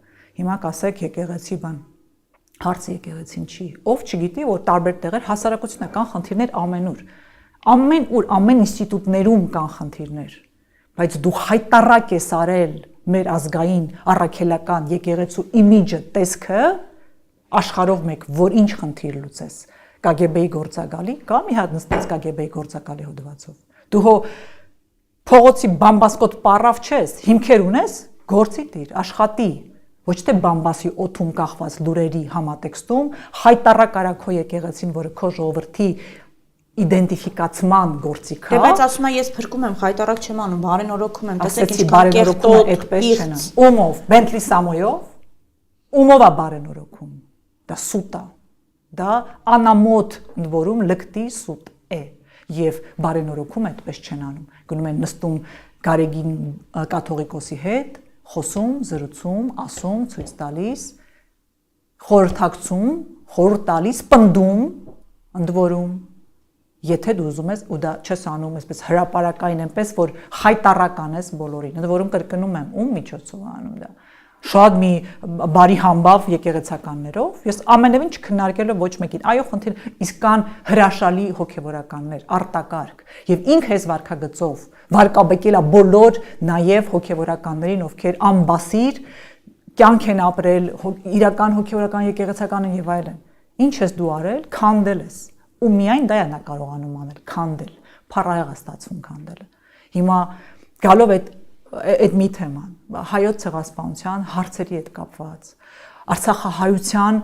հիմա կասեք եկեղեցի բան, հարցը եկեղեցին չի։ Ով չգիտի, որ տարբեր տեղեր հասարակությունը կան խնդիրներ ամենուր։ Ամեն ուր, ամեն ինստիտուտներում կան խնդիրներ, բայց դու հայտարարակ ես արել մեր ազգային առաքելական եկեղեցու իմիջը, տեսքը աշխարհով մեկ, որ ինչ խնդիր լուծես, KGB-ի գործակալի կամ մի հատ նստած KGB-ի գործակալի հոդվածով։ Դու հո փողոցի բամբասկոտ պարավ չես, հիմքեր ունես, գործի դիր, աշխատի, ոչ թե բամբասի օթում կախված լուրերի համատեքստում հայտարարակ արա քո եկեղեցին, որը քո ժողովրդի իդենտիֆիկացման գործիք է։ Բայց ասում եմ ես փրկում եմ, խայտարակ չեմ անում, բարենորոգում եմ, տեսեք ինչքան բարենորոգում է այդպես չեն անում։ Ումով, Bentley Samoy-ով, ումով է բարենորոգում։ Դա սուտ է։ Դա անամոթ որում լկտի սուտ է։ Եվ բարենորոգում այդպես չեն անում։ Գնում են նստում Գարեգին կաթողիկոսի հետ, խոսում, զրուցում, ասում, ցույց տալիս, խորհրդակցում, խորհուրդ տալիս, պնդում, ընդ որում Եթե դու ուզում ես ու դա չես անում այսպես հրապարակային այնպես որ հայտարարական ես բոլորին, ընդ որում կրկնում եմ, ում միջոցով անում դա։ Շատ մի բարի համբավ եկեղեցականներով, ես ամենևին չքննարկելով ոչ մեկին, այո, խնդիր, իսկ կան հրաշալի հոգևորականներ, արտակարգ, եւ ինքը ես վարկագծով վարկաբեկելա բոլոր նաեւ հոգևորականներին, ովքեր անբասիր կյանք են ապրել, իրական հոգևորական եկեղեցական են եւ այլն։ Ինչ ես դու արել, քանդել ես։ Ու միայն դա է նա կարողանում անել, քանդել, փառահեղ է ստացվում քանդելը։ Հիմա գալով այդ մի թեման, հայոց ցեղասպանության հարցերի հետ կապված, արցախահայության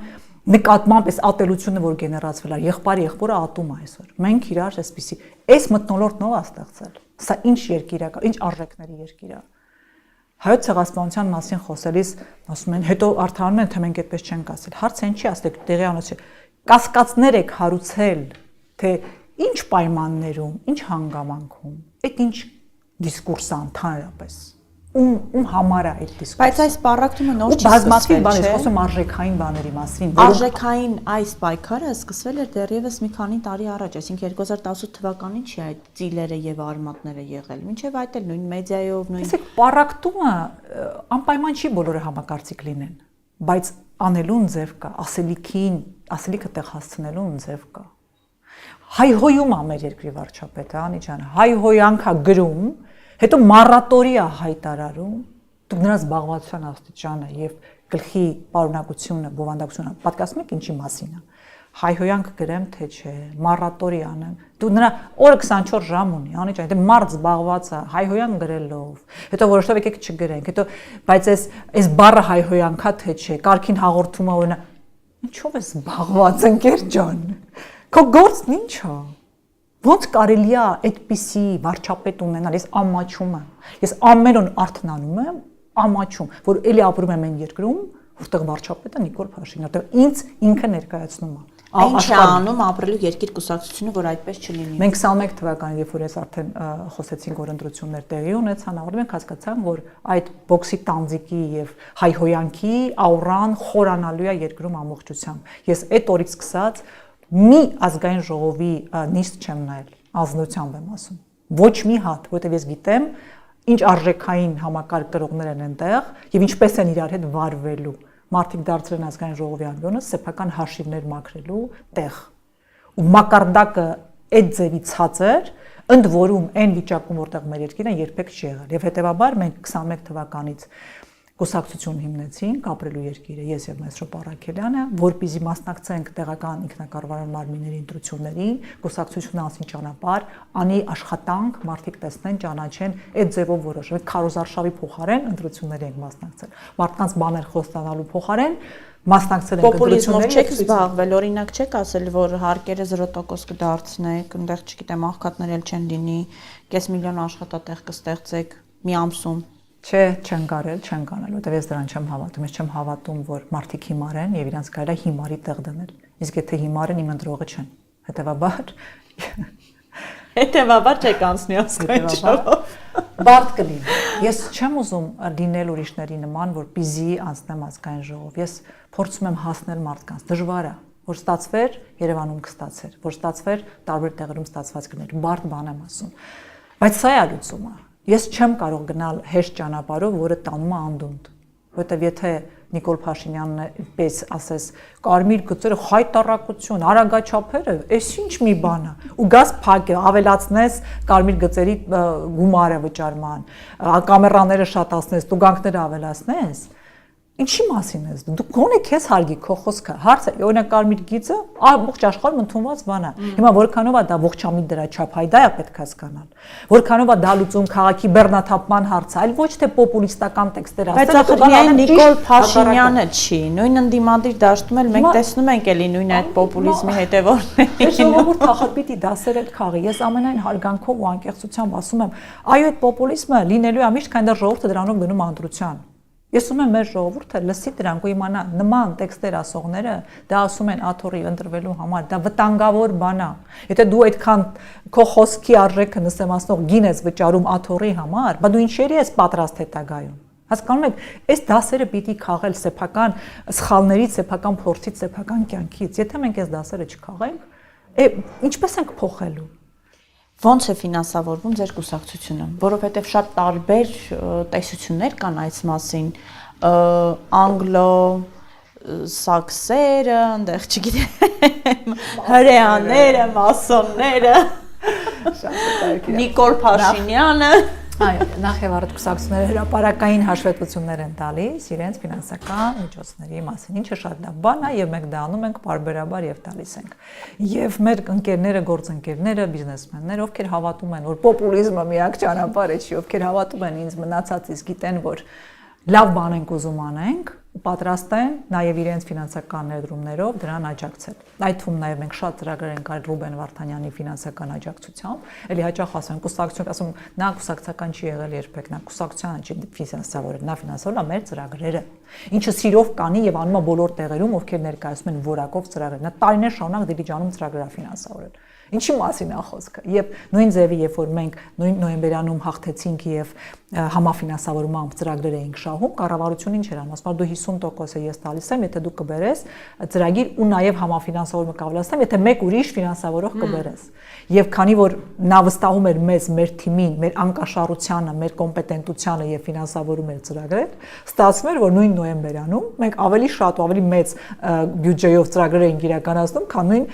նկատմամբ այս ատելությունը, որ գեներացվել է, եղբայրը ատում է այսօր։ Մենք իրար այսպեսի, այս մթնոլորտն ով է ստեղծել։ Սա ինչ երկիր է, ինչ արժեքների երկիր է։ Հայոց ցեղասպանության մասին խոսելիս ասում են, հետո արդարանում են, թե մենք այդպես չենք ասել։ Հարցը ինչի ասեք, տեղի անոց կասկածներ եք հարուցել, թե ինչ պայմաններում, ինչ հանգամանքում, այդ ինչ դիսկուրս է ընդհանրապես, ում համար է այդ դիսկուրսը։ Բայց այս պարակտումը նոր չի բազմաթիվ բաներ, խոսում արժեքային բաների մասին։ Արժեքային այս պայքարը սկսվել էր դեռևս մի քանի տարի առաջ, այսինքն 2018 թվականին չի այդ ծիլերը եւ արմատները եղել։ Մինչեւ այդ էլ նույն մեդիայով, նույն Իսկ պարակտումը անպայման չի բոլորը համակարծիք լինեն, բայց անելուն ձև կա, ասելիքը տեղ հասցնելուն ձև կա։ Հայհոյում է մեր երկրի վարչապետը, Անի ջան, հայհոյանք է գրում, հետո մառատորիա հայտարարում, դուք նրա զբաղվածության աստիճանը եւ գլխի պարունակությունը, բովանդակությունը պատկասում եք ինչի մասին է։ Հայհոյանք գրեմ թե չէ, մառատորիա անեմ։ Դու նրա օրը 24 ժամ ունի, Անի ջան, դե մարդ զբաղված է, հայհոյան գրելով։ Հետո որոշտով եկեք չգրենք, հետո բայց այս բառը հայհոյանքա թե չէ, կարքին հաղորդումը օրինակ ինչով է զբաղված ընկեր ջան։ Քո գործն ինչ է։ Ոնց կարելի է այդպիսի վարչապետ ունենալ, ես ամաչում եմ։ Ես ամեն օր արթնանում եմ, ամաչում, որ էլի ապրում եմ այն երկրում, որտեղ վարչապետը Նիկոլ Փաշինյանն է, ինձ ինքը ներկայացնում է։ Ինչ է անում ապրելու երկիր կուսակցությունը, որ այդպես չլինի։ Մենք 21 թվականին, երբ որ ես արդեն խոսեցինք, որ ընտրություններ տեղի ունեցան, ավելի մենք հասկացանք, որ այդ բոքսի տանձիկի եւ հայհոյանքի աուրան խորանալու է երկրում ամբողջությամբ։ Ես այդ օրից սկսած մի ազգային ժողովի նիստ չեմ նայել, ազնությամբ եմ ասում։ Ոչ մի հատ, որովհետեւ ես գիտեմ, ինչ արժեքային համակարգ կրողներ են այնտեղ եւ ինչպես են իրար հետ վարվելու։ մարդիկ դարձրել են ազգային ժողովի ամբիոնը սեփական հաշիվներ մաքրելու տեղ։ Ու մակարդակը այդ ձևի ցածր, ընդ որում այն վիճակում, որտեղ մեր երկիրը երբեք չի եղել։ Եվ հետեւաբար մենք 21 թվականից կուսակցություն հիմնեցինք ապրելու երկիրը, ես եւ Մեսրոպ Առաքելյանը, որպեսզի մասնակցենք տեղական ինքնակառավարման մարմինների ընտրություններին, կուսակցությունը անցնի ճանապարհ, անի աշխատանք, մարդիկ տեսնեն, ճանաչեն, այդ ձևով որոշել։ Քարոզարշավի փոխարեն ընտրությունների ենք մասնակցել։ Մարդկանց բաներ խոստանալու փոխարեն մասնակցել ենք պոպուլիզմով չեք զբաղվել, օրինակ չեք ասել, որ հարկերը 0% կդարձնեք, այնտեղ չգիտեմ, աղքատներ էլ չեն լինի, կես միլիոն աշխատատեղ կստեղծեք մի ամսում։ Չէ, չեն կարել, չեն կանել, որտեղ ես դրան չեմ հավատում, ես չեմ հավատում, որ մարդիկ հիմար են եւ իրանց կարելի է հիմարի տեղ դնել։ Իսկ եթե հիմար են, իմ ընտրողը չեն։ Հետեւաբար չեք անցնի ազգային ժողով։ Բարդ կլինի։ Ես չեմ ուզում լինել ուրիշների նման, որ պիզի անցնեմ ազգային ժողով։ Ես փորձում եմ հասնել մարդկանց։ Դժվար է, որ ստացվեր, Երևանում կստացեր, որ ստացվեր, տարբեր տեղերում ստացված կներ։ Բարդ բան եմ ասում։ Բայց սա է լուծումը։ Ես չեմ կարող գնալ հեշտ ճանապարհով, որը տանում է անդունդ, որտեվ եթե Նիկոլ Փաշինյանն պես ասես կարմիր գծերը խայտարակություն, արագաչափերը, այս ինչ մի բան է, ու գազ փակ է, ավելացնես կարմիր գծերի գումարը վճարման, կամերաները շատացնես, տուգանքները ավելացնես, ինչի մասին ես դու գոնե քեզ հարգի քո խոսքը հարցը օրինակ կարմիր գիծը ամբողջ աշխարհում ընդունված բան է հիմա որքանով է դա ողջամիտ դրաչափ հայ դա է պետք հասկանալ որքանով է դա լուծում քաղաքի բեռնաթափման հարցը այլ ոչ թե պոպուլիստական տեքստեր ասել բայց ախր միայն Նիկոլ Փաշինյանը չի նույն ընդդիմադիր դաշտում էլ մենք տեսնում ենք էլի նույն այդ պոպուլիզմի հետևորդներին ժողովուրդ ախր պիտի դասեր էլ քաղի ես ամենայն հարգանքով ու անկեղծությամբ ասում եմ այո այդ պոպուլիզմը լինելու է միշտ քան դեռ ժողովուրդը դրանով գնում անդրության Ես ուզում եմ մեր ժողովուրդը լսի դրանք ու իմանա նման տեքստեր ասողները դա ասում են աթոռի ընտրվելու համար դա վտանգավոր բան է եթե դու այդքան քո խոսքի արժեքը նսեմացնող գին ես վճարում աթոռի համար բա դու ինչերի ես պատրաստ հետագայում հասկանում եք այս դասերը պիտի քաղել սեփական սխալներից սեփական փորձից սեփական կյանքից եթե մենք այս դասերը չքաղենք ինչպես ենք փոխելու Ոնց է ֆինանսավորվում ձեր կուսակցությունը, որովհետև շատ տարբեր տեսություններ կան այս մասին, անգլո սաքսերը, այնտեղ չգիտեմ, հրեաները, մասոնները, Նիկոլ Փաշինյանը Այո, նախ եւ առաջ կուսակցությունները հրապարակային հաշվետվություններ են տալիս իրենց ֆինանսական միջոցների մասին, ինչը շատ լավ բան է եւ մենք դա անում ենք բարբերաբար եւ տալիս ենք։ Եվ մեր ընկերները, գործընկերները, բիզնեսմենները, ովքեր հավատում են, որ պոպուլիզմը միակ ճանապարհը չի, ովքեր հավատում են ինձ մնացածից գիտեն, որ լավ բան ենք ուզում անենք, պատրաստ են նաև իրենց ֆինանսական ներդրումներով դրան աջակցել։ Այդ թվում նաև մենք շատ ծրագրեր ենք արել Ռուբեն Վարդանյանի ֆինանսական աջակցությամբ։ Էլի հաճախ ասում կուսակցություն, ասում նա կուսակցական չի եղել երբեք, նա կուսակցությանը չի ֆինանսավորել, նա ֆինանսավորել է մեր ծրագրերը։ Ինչը սիրով կանի եւ անում է բոլոր տեղերում, ովքեր ներկայացնում են որակով ծրագրեր։ Նա տարիներ շարունակ Դիլիջանում ծրագրեր ֆինանսավորել։ Ինչի մասին է խոսքը։ Եվ նույն ձևի, երբ որ մենք նույն նոյեմբերանում հաղթեցինք եւ համաֆինանսավորման ծրագրեր էինք շահում, կառավարությունը ինչ էր անում, ասում դու 50%-ը ես տալիս եմ, եթե դու կբերես ծրագիր ու նաեւ համաֆինանսավորումը կավելացնեմ, եթե մեկ ուրիշ ֆինանսավորող կբերես։ Եվ քանի որ նա վստահում էր մեզ, մեր թիմին, մեր անկաշառությանը, մեր կոմպետենտությանը եւ ֆինանսավորում էր ծրագրեր, ստացվում էր, որ նույն նոյեմբերանում մենք ավելի շատ ու ավելի մեծ բյուջեով ծրագրեր էինք իրականացնում, քան նույն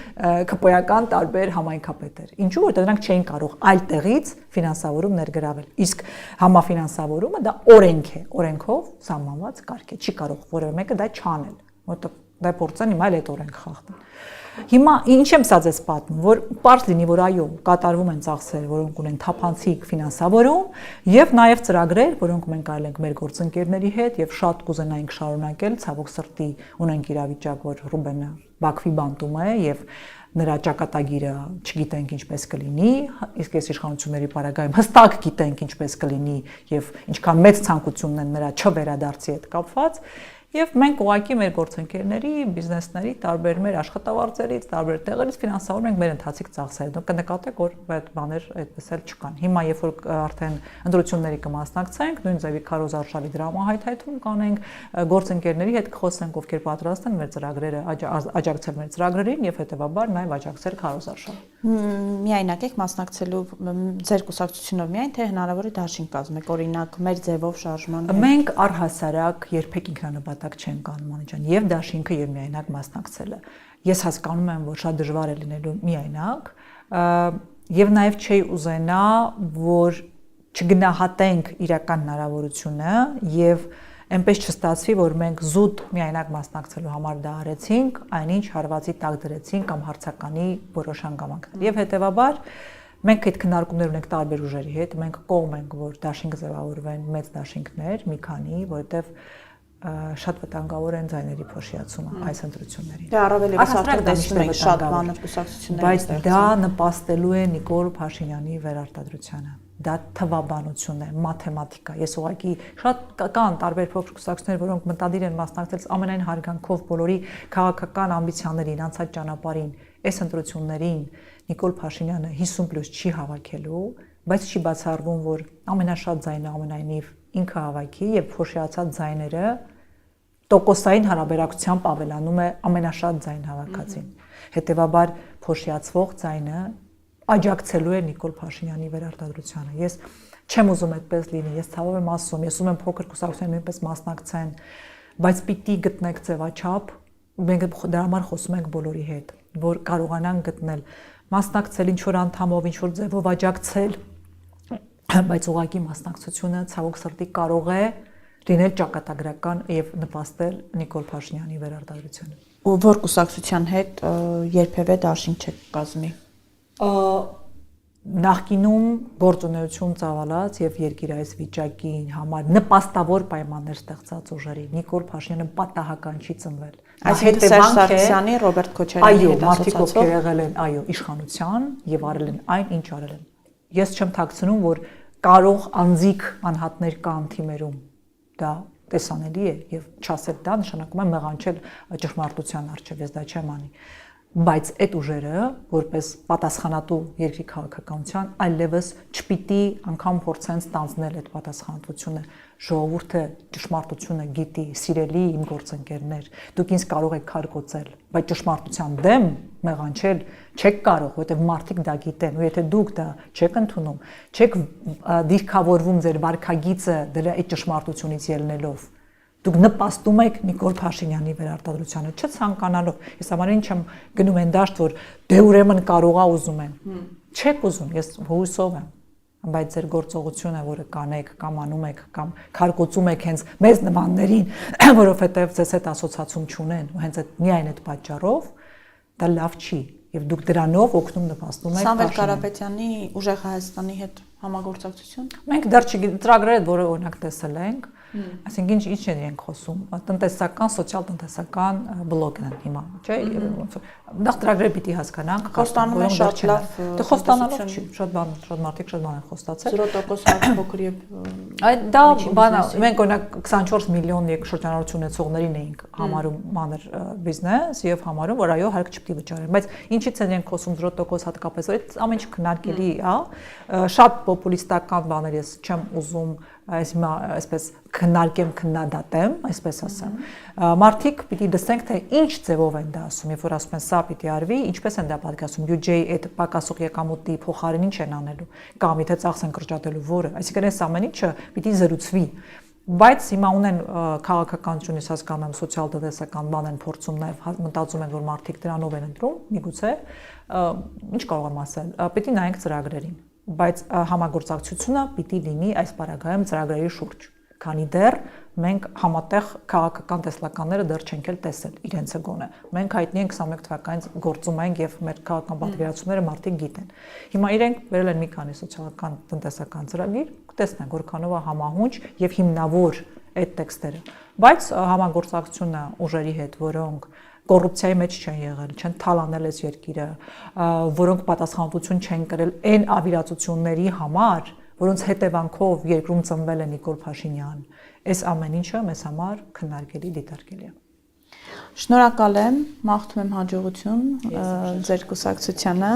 քպոյական տարբեր համայնքապետեր։ Ինչու՞ որտեղ նրանք չէին կարող այլ տեղից ֆինանսավորում ներգրավել։ Իսկ համաֆինանսավորումը դա օրենք է, օրենքով սահմանված կարգ է, չի կարող որևէ մեկը դա չանել, որտեղ դա փորձեն հիմա էլ այդ օրենք խախտել։ Հիմա ինչ եմ սա ձեզ պատմում, որ պարզ լինի, որ այո, կատարվում են ծախսեր, որոնք ունեն թափանցիկ ֆինանսավորում եւ նաեւ ծրագրեր, որոնք մենք արել ենք մեր գործընկերների հետ եւ շատ կուզենայինք շարունակել, ցավոք սրտի ունենք իրավիճակ, որ Ռուբենը Բաքվի բանտում է եւ նրա ճակատագիրը չգիտենք ինչպես կլինի, իսկ այս իշխանությունների պարագայում հստակ գիտենք ինչպես կլինի եւ ինչքան մեծ ցանկությունն են նրա չվերադարձի հետ կապված Եվ մենք ուղղակի մեր գործընկերների, բիզնեսների, տարբեր մեր աշխատավարձերից, տարբեր տեղերից ֆինանսավորում ենք մեր ընթացիկ ծախսերը։ Դուք կնկատեք, որ այդ բաներ այդպես էլ չկան։ Հիմա երբ որ արդեն ընտրությունների կմասնակցենք, նույն ձևի քարոզարշավի դրամահայթայթում կանենք, գործընկերների հետ կխոսենք, ովքեր պատրաստ են մեր ծրագրերը աջակցել մեր ծրագրերին եւ հետեւաբար նաեւ աջակցել քարոզարշավին։ Միայնակ եք մասնակցելու ձեր կուսակցությունով միայն թե հնարավոր է դաշին կազմեք, օրինակ մեր ձևով շարժման։ Մենք առհասարակ երբեք ինքնանպատակ նպատակ չեն կանում Անի ջան, եւ դաշինքը եւ միայնակ մասնակցելը։ Ես հասկանում եմ, որ շատ դժվար է լինելու միայնակ, եւ նաեւ չի ուզենա, որ չգնահատենք իրական հնարավորությունը եւ այնպես չստացվի, որ մենք զուտ միայնակ մասնակցելու համար դա արեցինք, այնինչ հարվածի տակ դրեցինք կամ հարցականի որոշ հանգամանքներ։ Եվ հետեւաբար մենք այդ քննարկումներ ունենք տարբեր ուժերի հետ, մենք կողմ ենք, որ դաշինք ձևավորվեն մեծ դաշինքներ, մի քանի, որովհետեւ շատ վտանգավոր են ձայների փոշիացումը այս ընտրություններին։ Դա առավել եւս արդեն տեսնում ենք շատ բաներ կուսակցություններ։ Բայց դա նպաստելու է Նիկոլ Փաշինյանի վերարտադրությանը։ Դա թվաբանություն է, մաթեմատիկա։ Ես ուղղակի շատ կան տարբեր փոքր կուսակցություններ, որոնք մտադիր են մասնակցել ամենայն հարգանքով բոլորի քաղաքական ամբիցիաներին, անցած ճանապարհին, այս ընտրություններին Նիկոլ Փաշինյանը 50+ չի հավաքելու, բայց չի բացառվում, որ ամենաշատ ձայնը ամենայնիվ ինքը հավաքի եւ փոշիացած ձայները տոկոսային հարաբերակցությամբ ավելանում է ամենաշատ ձայն հավաքածին։ Հետևաբար փոշիացվող ձայնը աջակցելու է Նիկոլ Փաշինյանի վերարտադրությանը։ Ես չեմ ուզում այդպես լինի, ես ցավով եմ ասում, ես ուզում եմ փոքր կուսակցությունները նույնպես մասնակցեն, բայց պիտի գտնեք ձևաչափ, մենք դրա համար խոսում ենք բոլորի հետ, որ կարողանան գտնել, մասնակցել ինչ որ անդամով, ինչ որ ձևով աջակցել, բայց ուղղակի մասնակցությունը ցավոք սրտի կարող է լինել ճակատագրական եւ նպաստել Նիկոլ Փաշինյանի վերարտադրությանը։ Ու որ կուսակցության հետ երբևէ դաշինք չեք կազմի։ Նախկինում գործունեություն ծավալած եւ երկիրը այս վիճակի համար նպաստավոր պայմաններ ստեղծած ուժերի Նիկոլ Փաշինյանը պատահական չի ծնվել։ Այսինքն Սերժ Սարգսյանի, Ռոբերտ Քոչարյանի հետ մարդիկ ովքեր եղել են, իշխանության եւ արել են այն, ինչ արել են։ Ես չեմ թաքցնում, որ կարող անձիկ անհատներ կան թիմերում։ Դա տեսանելի է եւ չասել դա նշանակում է մեղանչել ճշմարտության առջեւ, ես դա չեմ անի։ Բայց այդ ուժերը, որպես պատասխանատու երկրի քաղաքականության, այլևս չպիտի անգամ փորձեն ստանձնել այդ պատասխանատվությունը։ Ժողովուրդը ճշմարտությունը գիտի, սիրելի իմ գործընկերներ, դուք ինձ կարող եք քարկոծել, բայց ճշմարտության դեմ մեղանչել չեք կարող, որովհետև մարդիկ դա գիտեն, ու եթե դուք դա չեք ընդունում, չեք դիրքավորվում ձեր վարքագիծը դրա այդ ճշմարտությունից ելնելով, դուք նպաստում եք Նիկոլ Փաշինյանի վերարտադրությանը, չցանկանալով։ Ես ամենին չեմ գնում այն դաշտ, որ դե ուրեմն կարողա ուզում են։ Չեք ուզում, ես հույսով եմ, բայց ձեր գործողությունը, որը կանեք կամ անում եք կամ քարկոծում եք հենց մեզ նմաններին, որովհետև ձեզ հետ ասոցիացում չունեն, ու հենց այդ միայն այդ պատճառով դա լավ չի, եւ դուք դրանով օգնում նպաստում եք Սամվել Կարապետյանի ուժեղ Հայաստանի հետ համագործակցություն։ Մենք դեռ ծրագրերը, որը օրինակ տեսել ենք, այսինքն ինչ են իրենք խոսում, տնտեսական, սոցիալ-տնտեսական բլոկն են հիմա, չէ՞, նախ ծրագրերը պիտի հասկանանք, խոստանում են շատ լավ, դե խոստանալով չի, շատ մարդիկ շատ բան են խոստացել 0% փոքր եւ այդ դա բանը մենք օրինակ 24 միլիոն երկշրջանառություն ունեցողներին էինք համարում մանր բիզնես եւ համարում որ այո հարկ չպետք է վճարեն, բայց ինչից են իրենք խոսում 0% հատկապես այդ ամեն ինչ քննարկելի է, շատ պոպուլիստական բաներ ես չեմ ուզում այսպես քննարկեմ, քննադատեմ, այսպես ասեմ։ Մարդիկ պիտի լսենք, թե ինչ ձևով են դա ասում, երբ որ ասում են սա պիտի արվի, ինչպես են դա պատկասում, բյուջեի այդ պակասող եկամուտի փոխարեն ինչ են անելու, կամ եթե ծախս են կրճատելու որը, այսինքն այս ամեն ինչը պիտի զրուցվի։ Բայց հիմա ունեն քաղաքականությունից հասկանում եմ սոցիալ-տնտեսական բան են փորձում նաև մտածում են, որ մարդիկ դրանով են ընտրում, միգուցե, ինչ կարող եմ ասել, պիտի նայենք ծրագրերին, բայց համագործակցությունը պիտի լինի այս պարագայում ծրագրերի շուրջ, քանի դեռ մենք համատեղ քաղաքական տեսլականները դեռ չենք էլ տեսել իրենցը գոնե։ Մենք հայտնի ենք 21 թվականից գործում ենք եւ մեր քաղաքական պատվիրացումները մարդիկ գիտեն։ Հիմա իրենք վերել են մի քանի սոցիալական տնտեսական ծրագիր, կտեսնենք որքանով է համահունչ եւ հիմնավոր այդ տեքստերը։ Բայց համագործակցությունը ուժերի հետ, որոնք կոռուպցիայի մեջ չեն եղել, չեն թալանել այս երկիրը, որոնք պատասխանատվություն չեն կրել այն ավիրացությունների համար, որոնց հետևանքով երկրում ծնվել է Նիկոլ Փաշինյան։ Այս ամեն ինչը մեզ համար քննարկելի, դիտարկելի է։ Շնորհակալ եմ, մաղթում եմ հաջողություն ձեր կուսակցությանը։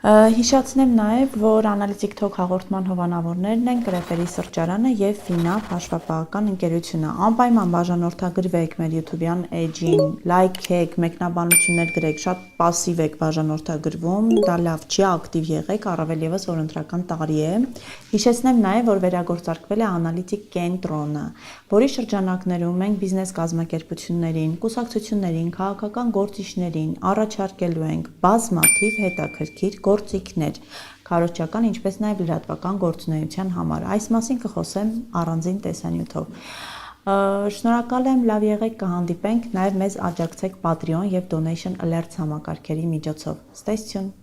Հիշեցնեմ նաև, որ Analytic Talk հաղորդման հովանավորներն են Կրեֆերի սրճարանը եւ FINAP հաշվապահական ընկերությունը։ Անպայման բաժանորդագրվեք մեր YouTube-յան էջին, լայքեք, մեկնաբանություններ գրեք, շատ пассив եք բաժանորդագրվում, դա լավ չի, ակտիվ եղեք, առավել եւս որ ընտրական տարի է։ Հիշեցնեմ նաև, որ վերագործարկվել է Analytic կենտրոնը, որի շրջանակներում մենք բիզնես կազմակերպություններին, կուսակցություններին, քաղաքական գործիչներին առաջարկելու ենք բազմաթիվ հետաքրքիր գործիքներ, քարոզչական, ինչպես նաև լրատվական գործունեության համար։ Այս մասին կխոսեմ առանձին տեսանյութով։ Շնորհակալ եմ, լավ եղեք, կհանդիպենք, նաև մեզ աջակցեք Patreon եւ Donation Alerts համակարգերի միջոցով։ Stay tuned.